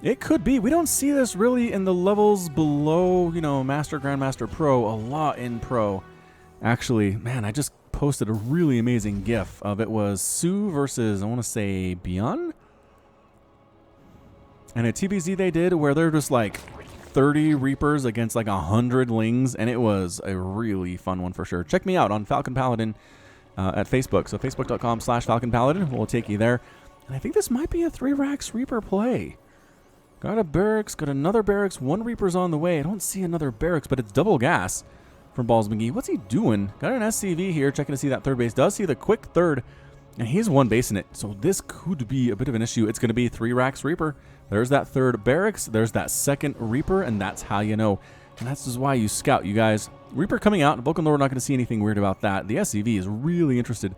It could be. We don't see this really in the levels below, you know, Master, Grandmaster, Pro. A lot in Pro. Actually, man, I just posted a really amazing GIF of it was Sue versus, I want to say, Beyond? And a TBZ they did where they're just like 30 Reapers against like 100 Lings, and it was a really fun one for sure. Check me out on Falcon Paladin at Facebook. So facebook.com/FalconPaladin will take you there. And I think this might be a 3 racks Reaper play. Got a barracks, got another barracks, 1 Reaper's on the way. I don't see another barracks, but it's double gas from Balls McGee. What's he doing? Got an SCV here, checking to see that third base. Does see the quick third, and he's 1 base in it. So this could be a bit of an issue. It's going to be 3 racks Reaper. There's that third barracks. There's that second Reaper, and that's how you know. And that's just why you scout, you guys. Reaper coming out. Vulcan Lord not going to see anything weird about that. The SCV is really interested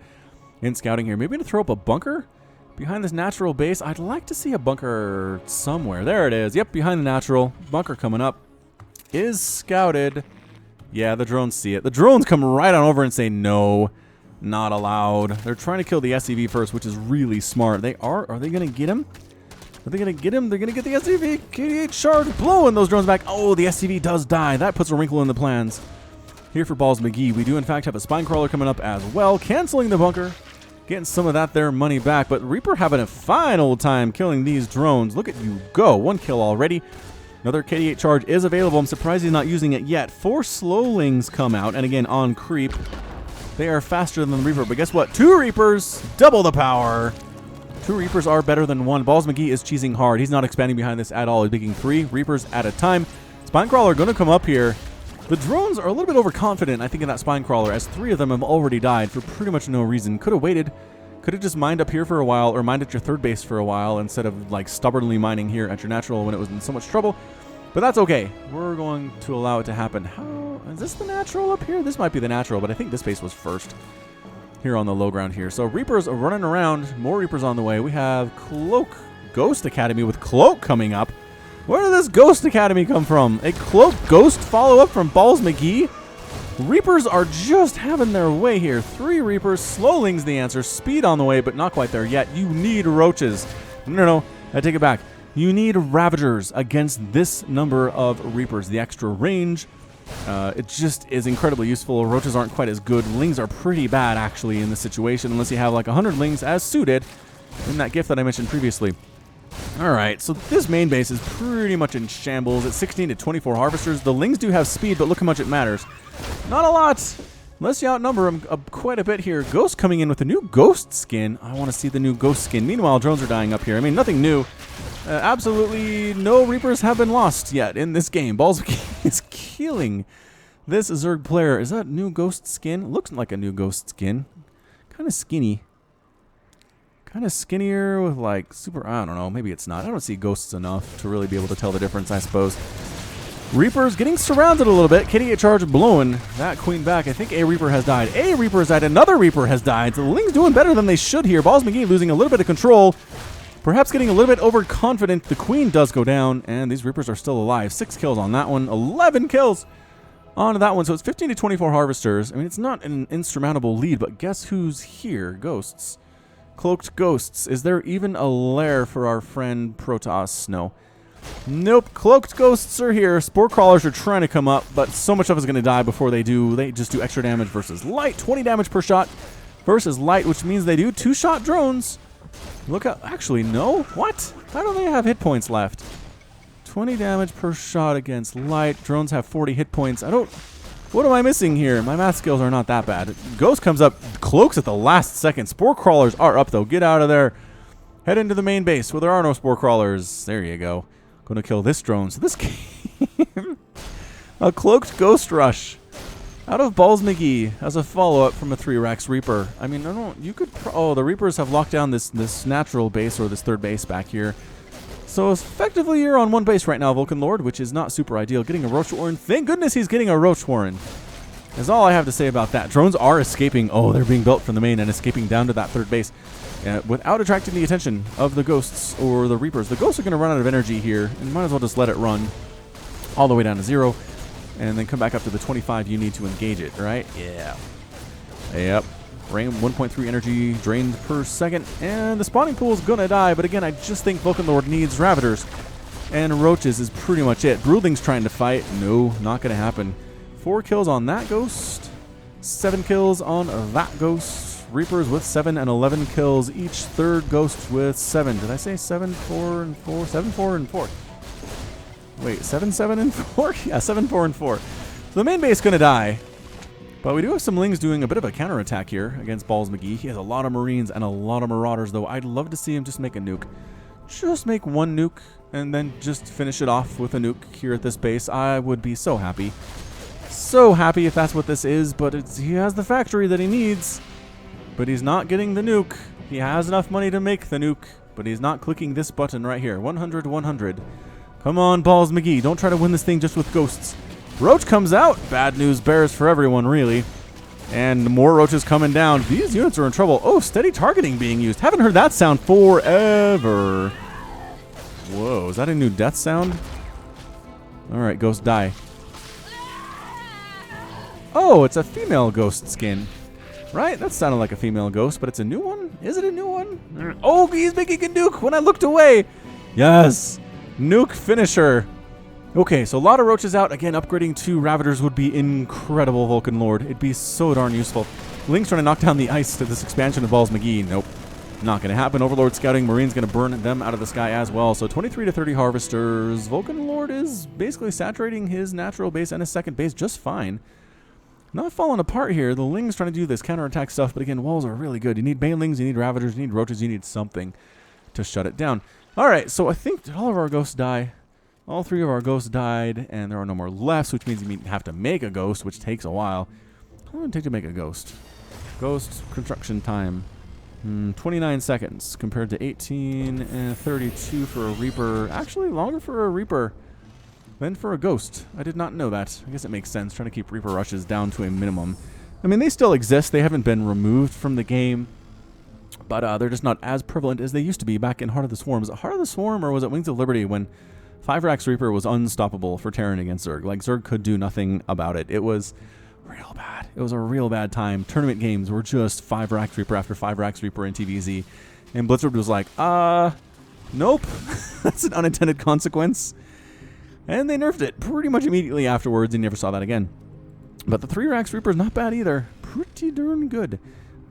in scouting here. Maybe going to throw up a bunker behind this natural base. I'd like to see a bunker somewhere. There it is. Yep, behind the natural. Bunker coming up is scouted. Yeah, the drones see it. The drones come right on over and say, no, not allowed. They're trying to kill the SCV first, which is really smart. They are. Are they going to get him? Are they going to get him? They're going to get the SCV. KD8 charge, blowing those drones back. Oh, the SCV does die. That puts a wrinkle in the plans. Here for Balls McGee, we do in fact have a spine crawler coming up as well, canceling the bunker, getting some of that there money back. But Reaper having a fine old time killing these drones. Look at you go. 1 kill already. Another KD8 charge is available. I'm surprised he's not using it yet. 4 slowlings come out, and again on creep. They are faster than the Reaper, but guess what? 2 Reapers, double the power. 2 Reapers are better than 1. Balls McGee is cheesing hard. He's not expanding behind this at all. He's making 3 Reapers at a time. Spine crawler going to come up here. The drones are a little bit overconfident, I think, in that spine crawler, as 3 of them have already died for pretty much no reason. Could have waited. Could have just mined up here for a while, or mined at your third base for a while, instead of like stubbornly mining here at your natural when it was in so much trouble. But that's okay. We're going to allow it to happen. How is this the natural up here? This might be the natural, but I think this base was first here on the low ground here. So Reapers are running around. More Reapers on the way. We have Cloak Ghost Academy with Cloak coming up. Where did this Ghost Academy come from? A Cloak Ghost follow-up from Balls McGee? Reapers are just having their way here. 3 Reapers. Slowling's the answer. Speed on the way, but not quite there yet. You need Roaches. No, I take it back. You need Ravagers against this number of Reapers. The extra range, It just is incredibly useful. Roaches aren't quite as good. Lings are pretty bad, actually, in this situation, unless you have like 100 lings as suited in that gift that I mentioned previously. Alright, so this main base is pretty much in shambles. It's 16 to 24 harvesters. The lings do have speed, but look how much it matters. Not a lot, unless you outnumber them quite a bit here. Ghost coming in with a new ghost skin. I want to see the new ghost skin. Meanwhile, drones are dying up here. I mean, nothing new. Absolutely no Reapers have been lost yet in this game. Balls is killing this Zerg player. Is that new ghost skin? Looks like a new ghost skin. Kind of skinny. Kind of skinnier with like super, I don't know, maybe it's not. I don't see ghosts enough to really be able to tell the difference, I suppose. Reapers getting surrounded a little bit. KDA charge blowing that queen back. I think a Reaper has died. A Reaper has died. Another Reaper has died. So the Ling's doing better than they should here. Balls McGee losing a little bit of control. Perhaps getting a little bit overconfident. The queen does go down, and these Reapers are still alive. 6 kills on that one. 11 kills on that one. So it's 15 to 24 harvesters. I mean, it's not an insurmountable lead, but guess who's here? Ghosts. Cloaked ghosts. Is there even a lair for our friend Protoss? No. Nope. Cloaked ghosts are here. Spore crawlers are trying to come up, but so much of us is going to die before they do. They just do extra damage versus light. 20 damage per shot versus light, which means they do 2-shot drones. Look at, actually, no. What? Why don't they have hit points left? 20 damage per shot against light. Drones have 40 hit points. What am I missing here? My math skills are not that bad. Ghost comes up, cloaks at the last second. Spore crawlers are up, though. Get out of there. Head into the main base where there are no spore crawlers. There you go. Going to kill this drone. So this game, a cloaked ghost rush out of Balls McGee as a follow-up from a 3-Rax Reaper. I mean, you could, oh, the Reapers have locked down this natural base or this third base back here. So effectively you're on one base right now, Vulcan Lord, which is not super ideal. Getting a Roach Warren. Thank goodness he's getting a Roach Warren. Is all I have to say about that. Drones are escaping. Oh, they're being built from the main and escaping down to that third base without attracting the attention of the Ghosts or the Reapers. The Ghosts are going to run out of energy here, and might as well just let it run all the way down to 0, and then come back up to the 25 you need to engage it, right? Yeah. Yep. Rain 1.3 energy drained per second, and the spawning pool is going to die, but again, I just think Vulcan Lord needs Ravagers, and Roaches is pretty much it. Broodling's trying to fight. No, not going to happen. 4 kills on that Ghost, 7 kills on that Ghost. Reapers with 7 and 11 kills each. Third Ghost with 7. Did I say 7, 4, and 4? 7, 4, and 4. Wait, 7, 7, and 4? Yeah, 7, 4, and 4. So the main base is going to die. But we do have some Lings doing a bit of a counterattack here against Balls McGee. He has a lot of Marines and a lot of Marauders, though. I'd love to see him just make a nuke. Just make one nuke and then just finish it off with a nuke here at this base. I would be so happy. So happy if that's what this is, but he has the factory that he needs. But he's not getting the nuke. He has enough money to make the nuke, but he's not clicking this button right here. 100, 100. Come on, Balls McGee. Don't try to win this thing just with Ghosts. Roach comes out. Bad news bears for everyone, really. And more Roaches coming down. These units are in trouble. Oh, steady targeting being used. Haven't heard that sound forever. Whoa, is that a new death sound? All right, Ghost, die. Oh, it's a female Ghost skin. Right? That sounded like a female Ghost, but it's a new one? Is it a new one? Oh, he's making a nuke when I looked away. Yes. Nuke finisher. Okay, so a lot of Roaches out. Again, upgrading to Ravagers would be incredible, Vulcan Lord. It'd be so darn useful. Link's trying to knock down the ice to this expansion of Balls McGee. Nope. Not going to happen. Overlord scouting. Marine's going to burn them out of the sky as well. So 23 to 30 Harvesters. Vulcan Lord is basically saturating his natural base and his second base just fine. Not falling apart here. The Ling's trying to do this counterattack stuff, but again, walls are really good. You need Banelings, you need Ravagers, you need Roaches, you need something to shut it down. All right, so I think, did all of our Ghosts die? All 3 of our Ghosts died, and there are no more left, which means you have to make a Ghost, which takes a while. How long does it take to make a Ghost? Ghost construction time. 29 seconds compared to 18 and 32 for a Reaper. Actually, longer for a Reaper than for a Ghost. I did not know that. I guess it makes sense, trying to keep Reaper rushes down to a minimum. I mean, they still exist. They haven't been removed from the game, but they're just not as prevalent as they used to be back in Heart of the Swarm. Was it Heart of the Swarm or was it Wings of Liberty when 5-Rax Reaper was unstoppable for Terran against Zerg? Like, Zerg could do nothing about it. It was real bad. It was a real bad time. Tournament games were just 5-Rax Reaper after 5-Rax Reaper in TVZ. And Blizzard was like, nope. That's an unintended consequence. And they nerfed it pretty much immediately afterwards, and never saw that again. But the 3-Rax Reaper is not bad either. Pretty darn good.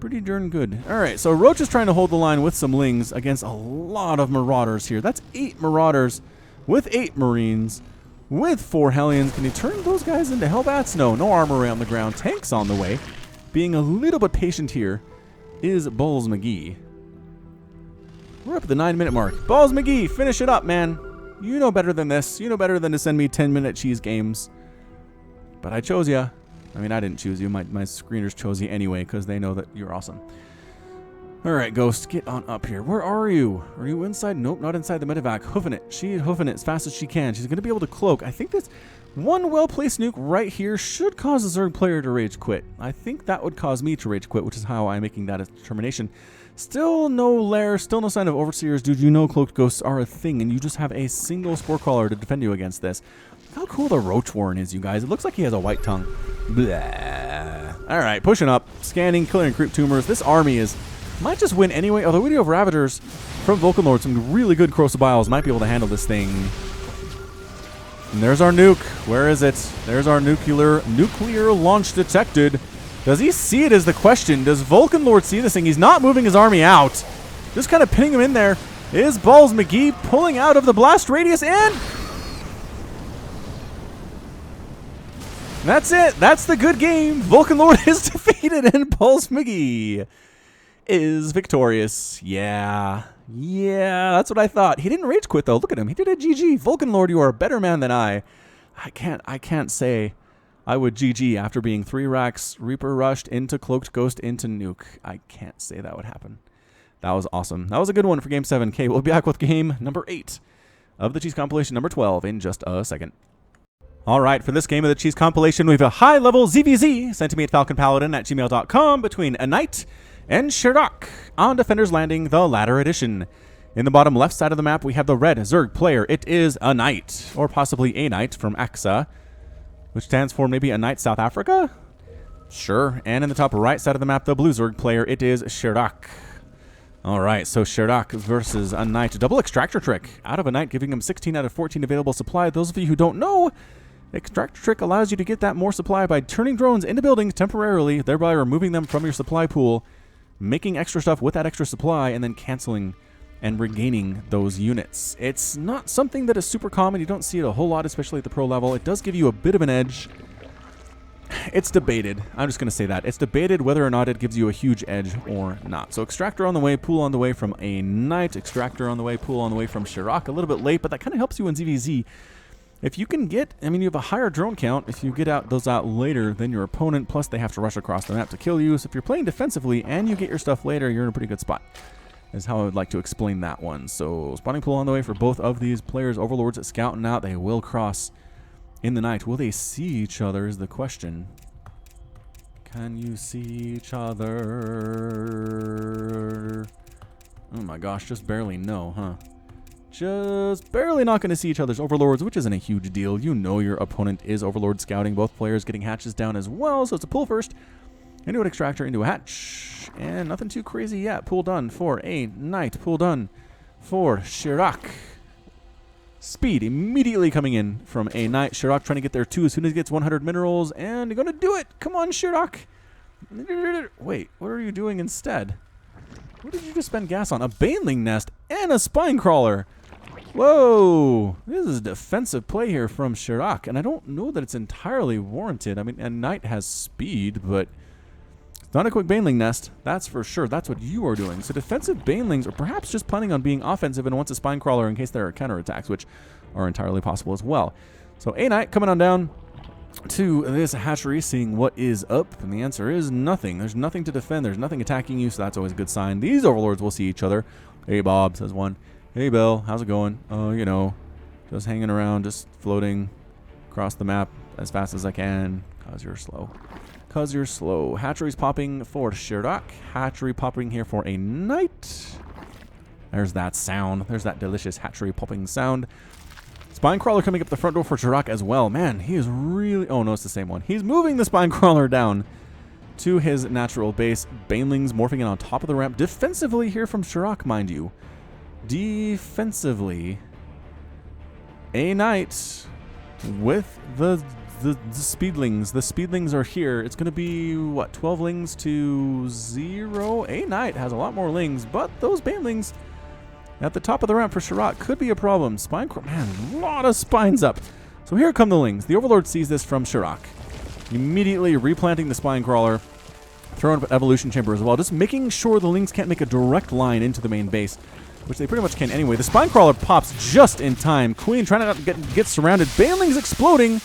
Pretty darn good. Alright, so Roach is trying to hold the line with some Lings against a lot of Marauders here. That's 8 Marauders with 8 Marines with 4 Hellions. Can you turn those guys into Hellbats? No, no armor on the ground. Tanks on the way. Being a little bit patient here is Balls McGee. We're up at the 9-minute mark. Balls McGee, finish it up, man. You know better than this. You know better than to send me 10-minute cheese games. But I chose ya. I mean, I didn't choose you. My screeners chose you anyway because they know that you're awesome. All right, Ghost, get on up here. Where are you? Are you inside? Nope, not inside the medevac. Hoofing it. She's hoofing it as fast as she can. She's going to be able to cloak. I think this one well-placed nuke right here should cause a Zerg player to rage quit. I think that would cause me to rage quit, which is how I'm making that a determination. Still no lair, still no sign of overseers. Dude, you know cloaked ghosts are a thing, and you just have a single spore crawler to defend you against this. Look how cool the Roach Warren is, you guys. It looks like he has a white tongue. Blah. All right, pushing up, scanning, clearing creep tumors. This army might just win anyway. Although we do have Ravagers from Vulcan Lord, some really good Corrosive Biles might be able to handle this thing. And there's our nuke. Where is it? There's our nuclear launch detected. Does he see it is the question. Does Vulcan Lord see this thing? He's not moving his army out. Just kind of pinning him in there. Is Balls McGee pulling out of the blast radius, and that's it. That's the good game. Vulcan Lord is defeated, and Balls McGee is victorious. Yeah, that's what I thought. He didn't rage quit though. Look at him. He did a GG. Vulcan Lord, you are a better man than I. I can't say I would GG after being 3-Rax Reaper rushed into Cloaked Ghost into Nuke. I can't say that would happen. That was awesome. That was a good one for Game 7. Okay, we'll be back with game number 8 of the Cheese Compilation number 12 in just a second. All right, for this game of the Cheese Compilation, we have a high-level ZVZ sent to me at falconpaladin@gmail.com between a Knight and Ketroc on Defender's Landing, the latter edition. In the bottom left side of the map, we have the red Zerg player. It is a Knight, or possibly a Knight from AXA, which stands for maybe a Knight South Africa? Sure. And in the top right side of the map, the blue Zerg player, it is Ketroc. All right, so Ketroc versus a Knight. Double extractor trick out of a Knight, giving him 16 out of 14 available supply. Those of you who don't know, extractor trick allows you to get that more supply by turning drones into buildings temporarily, thereby removing them from your supply pool, making extra stuff with that extra supply, and then canceling and regaining those units. It's not something that is super common. You don't see it a whole lot, especially at the pro level. It does give you a bit of an edge. It's debated. I'm just going to say that. It's debated whether or not it gives you a huge edge or not. So extractor on the way, pool on the way from a Knight. Extractor on the way, pool on the way from Ketroc. A little bit late, but that kind of helps you in ZVZ. If you can get, I mean, you have a higher drone count if you get those out later than your opponent, plus they have to rush across the map to kill you. So if you're playing defensively and you get your stuff later, you're in a pretty good spot, is how I would like to explain that one. So spawning pool on the way for both of these players. Overlords scouting out. They will cross in the night. Will they see each other is the question. Can you see each other? Oh my gosh, just barely no, huh? Just barely not going to see each other's overlords, which isn't a huge deal. You know your opponent is overlord scouting. Both players getting hatches down as well, so it's a pull first. Into an extractor, into a hatch. And nothing too crazy yet. Pool done for a Knight. Pool done for Ketroc. Speed immediately coming in from a Knight. Ketroc trying to get there too as soon as he gets 100 minerals. And you're going to do it. Come on, Ketroc. Wait, what are you doing instead? What did you just spend gas on? A Baneling Nest and a Spine Crawler. Whoa. This is a defensive play here from Ketroc. And I don't know that it's entirely warranted. I mean, a Knight has speed, but it's not a quick Baneling Nest. That's for sure. That's what you are doing. So defensive Banelings are perhaps just planning on being offensive and wants a Spine Crawler in case there are counterattacks, which are entirely possible as well. So a Knight coming on down to this hatchery, seeing what is up, and the answer is nothing. There's nothing to defend. There's nothing attacking you, so that's always a good sign. These overlords will see each other. Hey, Bob, says one. Hey, Bill, how's it going? Oh, you know, just hanging around, just floating across the map as fast as I can, because you're slow. Because you're slow. Hatchery's popping for Ketroc. Hatchery popping here for a Knight. There's that sound. There's that delicious hatchery popping sound. Spine Crawler coming up the front door for Ketroc as well. Man, he is really... Oh, no, it's the same one. He's moving the Spine Crawler down to his natural base. Banelings morphing in on top of the ramp. Defensively here from Ketroc, mind you. Defensively. A Knight with the speedlings. The speedlings are here. It's going to be, what, 12 lings to 0? A Knight has a lot more lings, but those banelings at the top of the ramp for Ketroc could be a problem. Spine, man, a lot of spines up. So here come the lings. The Overlord sees this from Ketroc. Immediately replanting the spine crawler, throwing up an evolution chamber as well, just making sure the lings can't make a direct line into the main base, which they pretty much can anyway. The spine crawler pops just in time. Queen trying to not get surrounded. Banelings exploding.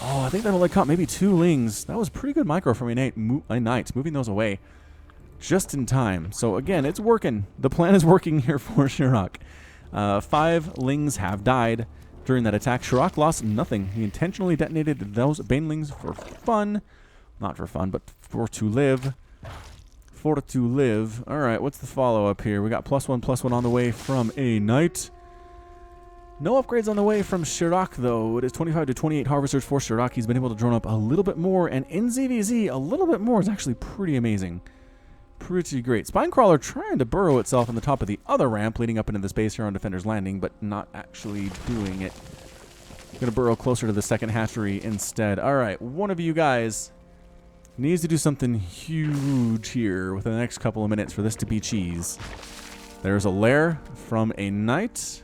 Oh, I think that only caught maybe 2 lings. That was pretty good micro from a Knight, moving those away just in time. So again, it's working. The plan is working here for Ketroc. 5 lings have died during that attack. Ketroc lost nothing. He intentionally detonated those banelings for fun. Not for fun, but for to live. For to live. Alright, what's the follow-up here? We got +1/+1 on the way from a Knight. No upgrades on the way from Ketroc, though. It is 25 to 28 harvesters for Ketroc. He's been able to drone up a little bit more, and in ZVZ, a little bit more is actually pretty amazing. Pretty great. Spinecrawler trying to burrow itself on the top of the other ramp, leading up into the space here on Defender's Landing, but not actually doing it. Gonna burrow closer to the second hatchery instead. Alright, one of you guys needs to do something huge here within the next couple of minutes for this to be cheese. There's a lair from a Knight.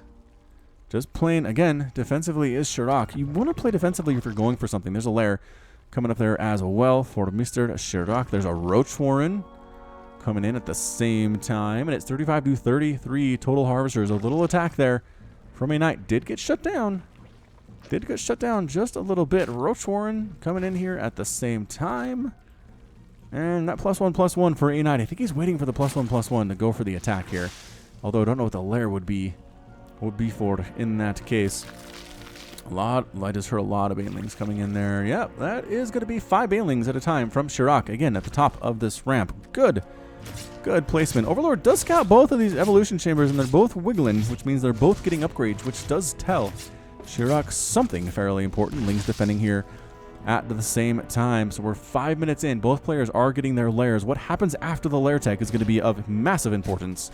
Just playing, again, defensively is Ketroc. You want to play defensively if you're going for something. There's a lair coming up there as well for Mr. Ketroc. There's a Roach Warren coming in at the same time, and it's 35 to 33 total harvesters. A little attack there from a Knight. Did get shut down. Did get shut down just a little bit. Roach Warren coming in here at the same time. And that +1/+1 for a Knight. I think he's waiting for the +1/+1 to go for the attack here. Although I don't know what the lair would be for in that case. I just heard a lot of banelings coming in there. Yep, that is going to be 5 banelings at a time from Ketroc. Again, at the top of this ramp. Good placement. Overlord does scout both of these evolution chambers, and they're both wiggling, which means they're both getting upgrades, which does tell Ketroc something fairly important. Lings defending here at the same time. So we're 5 minutes in. Both players are getting their lairs. What happens after the lair tech is going to be of massive importance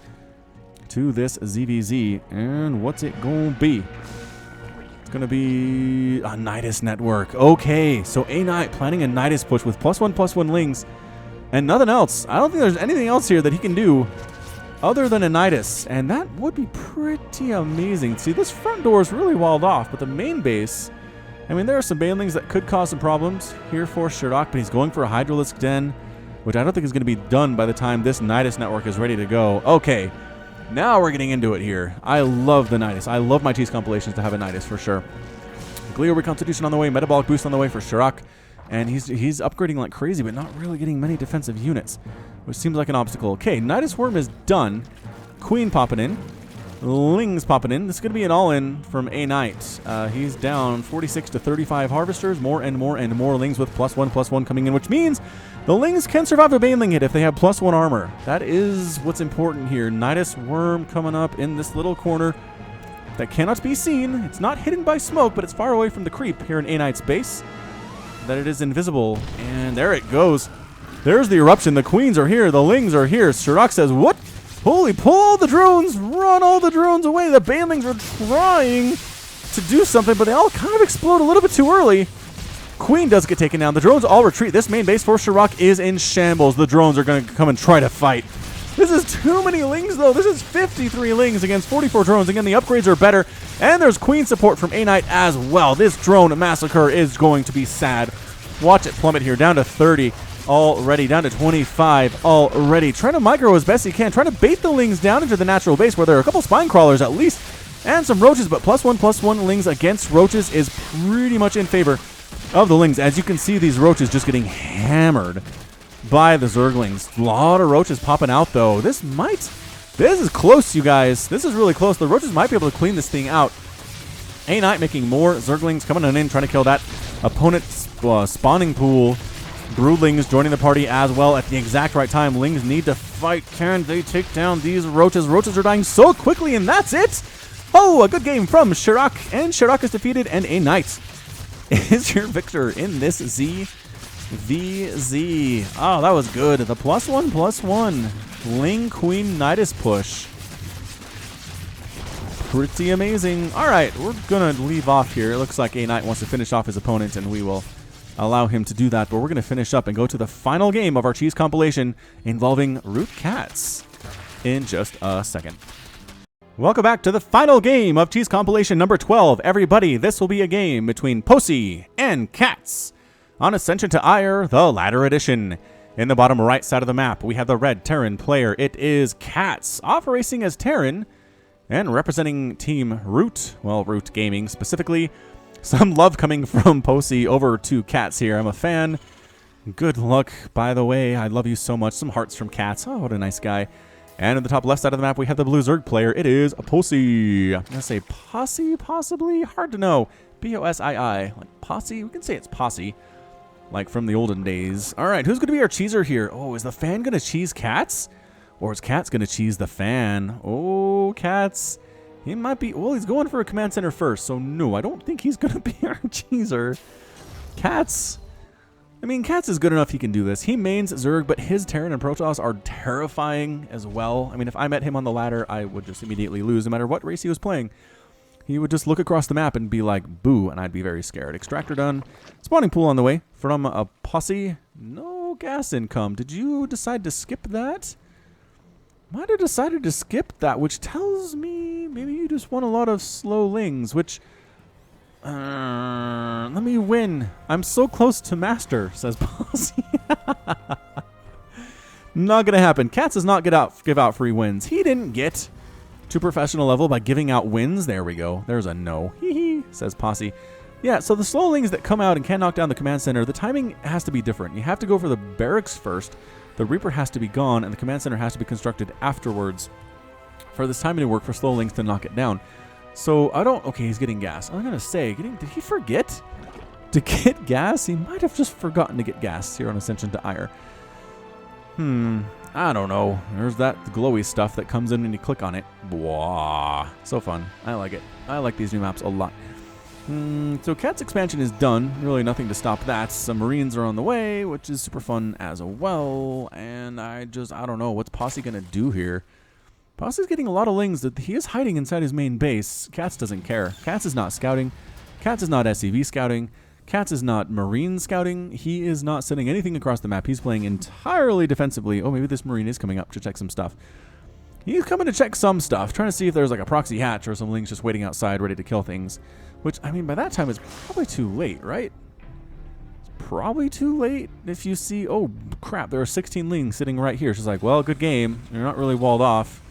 to this ZVZ. And what's it going to be? It's going to be a Nydus network. Okay, so a Knight planning a Nydus push with +1/+1 lings and nothing else. I don't think there's anything else here that he can do other than a Nydus, and that would be pretty amazing. See, this front door is really walled off, but the main base, I mean, there are some banelings that could cause some problems here for Ketroc, but he's going for a Hydralisk Den, which I don't think is going to be done by the time this Nydus network is ready to go. Okay, now we're getting into it here. I love the Nydus. I love my cheese compilations to have a Nydus for sure. Glio Reconstitution on the way, Metabolic Boost on the way for Ketroc, and he's upgrading like crazy, but not really getting many defensive units, which seems like an obstacle. Okay, Nydus Worm is done. Queen popping in. Lings popping in. This is going to be an all-in from a Knight. He's down 46 to 35 harvesters. More and more and more lings with +1/+1 coming in, which means the lings can survive a baneling hit if they have +1 armor. That is what's important here. Nydus Worm coming up in this little corner that cannot be seen. It's not hidden by smoke, but it's far away from the creep here in a Knight's base. That it is invisible. And there it goes. There's the eruption. The queens are here. The lings are here. Ketroc says, what? Holy, pull all the drones. Run all the drones away. The banelings are trying to do something, but they all kind of explode a little bit too early. Queen does get taken down. The drones all retreat. This main base for Ketroc is in shambles. The drones are going to come and try to fight. This is too many lings, though. This is 53 lings against 44 drones. Again, the upgrades are better. And there's queen support from a Knight as well. This drone massacre is going to be sad. Watch it plummet here down to 30 already, down to 25 already. Trying to micro as best he can. Trying to bait the lings down into the natural base where there are a couple spine crawlers at least. And some roaches, but +1/+1 lings against roaches is pretty much in favor of the lings. As you can see, these roaches just getting hammered by the Zerglings. A lot of roaches popping out, though. This is close, you guys. This is really close. The roaches might be able to clean this thing out. A Knight making more Zerglings coming in, trying to kill that opponent's spawning pool. Broodlings joining the party as well at the exact right time. Lings need to fight. Can they take down these roaches? Roaches are dying so quickly, and that's it. Oh, a good game from Ketroc, and Ketroc is defeated, and a Knight is your victor in this ZVZ. Oh, that was good. The +1/+1 Ling Queen Nydus push. pretty amazing. All right, we're going to leave off here. It looks like A Knight wants to finish off his opponent, and we will allow him to do that. But we're going to finish up and go to the final game of our cheese compilation involving Root Catz in just a second. Welcome back to the final game of cheese compilation number 12. Everybody, this will be a game between Proxies and Catz on Ascension to Ire, the ladder edition. In the bottom right side of the map, we have the red Terran player. It is Catz, off racing as Terran, and representing Team Root, well, Root Gaming specifically. Some love coming from Proxies over to Catz here. I'm a fan. Good luck, by the way. I love you so much. Some hearts from Catz. Oh, what a nice guy. And in the top left side of the map, we have the blue Zerg player. It is a Proxies. I'm going to say Posse, possibly? Hard to know. P-O-S-I-I. Like Posse? We can say it's Posse. Like from the olden days. All right, who's going to be our cheeser here? Oh, is the fan going to cheese Catz? Or is Catz going to cheese the fan? Oh, Catz. He might be... Well, he's going for a command center first. So, no, I don't think he's going to be our cheeser. Catz. I mean, Catz is good enough he can do this. He mains Zerg, but his Terran and Protoss are terrifying as well. I mean, if I met him on the ladder, I would just immediately lose no matter what race he was playing. He would just look across the map and be like, boo, and I'd be very scared. Extractor done. Spawning pool on the way from a Posse. No gas income. Did you decide to skip that? Might have decided to skip that, which tells me maybe you just want a lot of slow lings, which... let me win. I'm so close to master, says Posse. Not gonna happen. Catz does not give out free wins. He didn't get to professional level by giving out wins. There we go. There's a no. Hee hee, says Posse. Yeah, so the slowlings that come out and can knock down the command center, the timing has to be different. You have to go for the barracks first. The Reaper has to be gone, and the command center has to be constructed afterwards for this timing to work for slowlings to knock it down. So I don't... Okay, he's getting gas. I'm going to say, did he forget to get gas? He might have just forgotten to get gas here on Ascension to Ire. I don't know. There's that glowy stuff that comes in when you click on it. Bwah. So fun. I like it. I like these new maps a lot. So Catz expansion is done. Really nothing to stop that. Some Marines are on the way, which is super fun as well. And I don't know. What's Posse going to do here? Posse's getting a lot of lings that he is hiding inside his main base. Catz doesn't care. Catz is not scouting. Catz is not SCV scouting. Catz is not Marine scouting. He is not sending anything across the map. He's playing entirely defensively. Oh, maybe this Marine is coming up to check some stuff. He's coming to check some stuff, trying to see if there's like a proxy hatch or some lings just waiting outside ready to kill things. Which, I mean, by that time, it's probably too late, right? It's probably too late if you see... Oh, crap, there are 16 lings sitting right here. She's like, well, good game. You're not really walled off.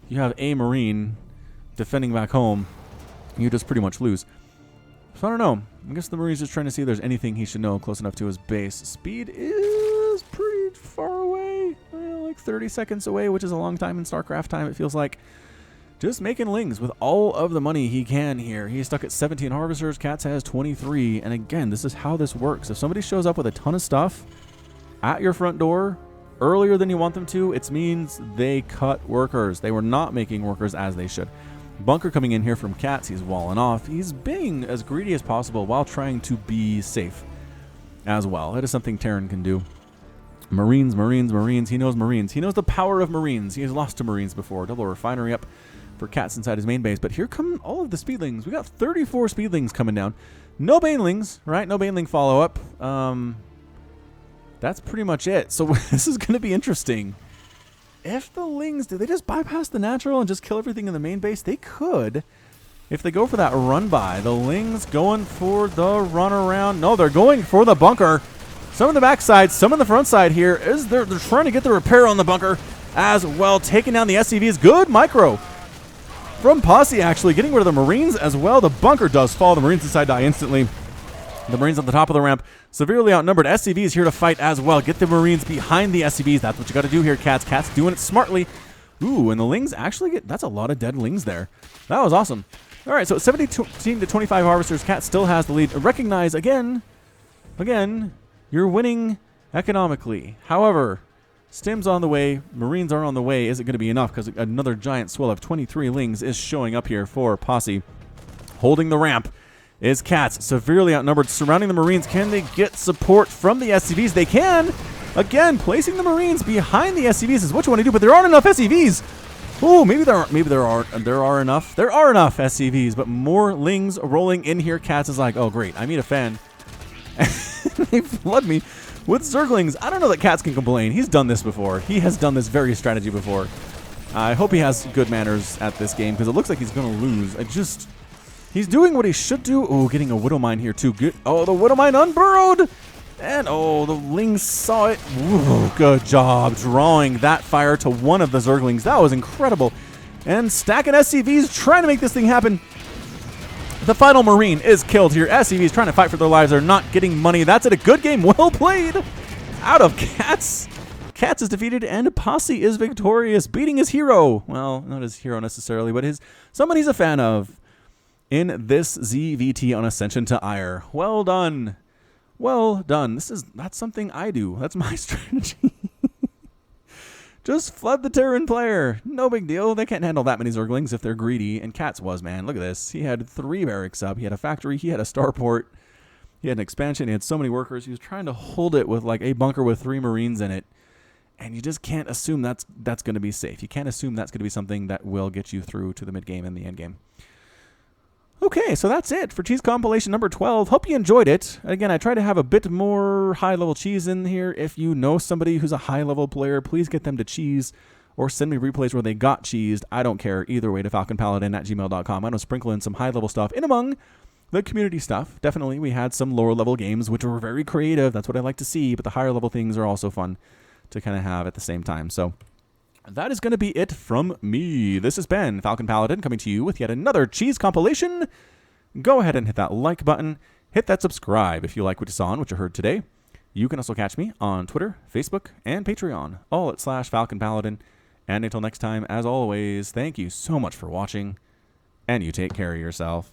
You have a Marine defending back home. You just pretty much lose. So I don't know. I guess the Marine's just trying to see if there's anything he should know close enough to his base. Speed is pretty far away. Like 30 seconds away, which is a long time in StarCraft time, it feels like. Just making lings with all of the money he can here. He's stuck at 17 harvesters. Catz has 23. And again, this is how this works. If somebody shows up with a ton of stuff at your front door earlier than you want them to, it means they cut workers. They were not making workers as they should. Bunker coming in here from Catz. He's walling off. He's being as greedy as possible while trying to be safe as well. That is something Terran can do. Marines, Marines, Marines. He knows Marines. He knows the power of Marines. He has lost to Marines before. Double refinery up for Catz inside his main base. But here come all of the speedlings. We got 34 speedlings coming down. No banelings, right? No baneling follow-up. That's pretty much it. So this is going to be interesting. If the lings, do they just bypass the natural and just kill everything in the main base? They could. If they go for that run by. The lings going for the run around. No, they're going for the bunker. Some on the backside, some on the front side here. They're trying to get the repair on the bunker as well. Taking down the SCVs. Good micro from Posse, actually. Getting rid of the Marines as well. The bunker does fall. The Marines inside die instantly. The Marines on the top of the ramp, severely outnumbered. SCVs here to fight as well. Get the Marines behind the SCVs. That's what you got to do here, Catz. Catz doing it smartly. Ooh, and the lings actually get... That's a lot of dead lings there. That was awesome. All right, so 17 to 25 harvesters. Catz still has the lead. Recognize, again, you're winning economically. However, Stims on the way. Marines are on the way. Is it going to be enough? Because another giant swell of 23 lings is showing up here for Posse. Holding the ramp is Catz, severely outnumbered, surrounding the Marines. Can they get support from the SCVs? They can. Again, placing the Marines behind the SCVs is what you want to do, but there aren't enough SCVs. Oh, maybe there are enough. There are enough SCVs, but more lings rolling in here. Catz is like, oh great, I meet a fan. They flood me with zerglings. I don't know that Catz can complain. He's done this before. He has done this very strategy before. I hope he has good manners at this game because it looks like he's going to lose. He's doing what he should do. Oh, getting a Widow Mine here too. Good. Oh, the Widow Mine unburrowed. And oh, the lings saw it. Ooh, good job drawing that fire to one of the zerglings. That was incredible. And stacking SCVs trying to make this thing happen. The final Marine is killed here. SCVs trying to fight for their lives. They're not getting money. That's it. A good game. Well played. Out of Catz. Catz is defeated and Posse is victorious, beating his hero. Well, not his hero necessarily, but someone he's a fan of in this ZVT on Ascension to Ire. Well done. Well done. That's something I do. That's my strategy. Just flood the Terran player. No big deal. They can't handle that many zerglings if they're greedy. And Catz was, man. Look at this. He had 3 barracks up. He had a factory. He had a starport. He had an expansion. He had so many workers. He was trying to hold it with like a bunker with 3 Marines in it. And you just can't assume that's going to be safe. You can't assume that's going to be something that will get you through to the mid game and the end game. Okay, so that's it for Cheese Compilation number 12. Hope you enjoyed it. Again, I try to have a bit more high-level cheese in here. If you know somebody who's a high-level player, please get them to cheese or send me replays where they got cheesed. I don't care. Either way to falconpaladin@gmail.com. I'm going to sprinkle in some high-level stuff in among the community stuff. Definitely, we had some lower-level games, which were very creative. That's what I like to see, but the higher-level things are also fun to kind of have at the same time. So that is going to be it from me. This has been Falcon Paladin coming to you with yet another cheese compilation. Go ahead and hit that like button. Hit that subscribe if you like what you saw and what you heard today. You can also catch me on Twitter, Facebook, and Patreon, all at /Falcon Paladin. And until next time, as always, thank you so much for watching, and you take care of yourself.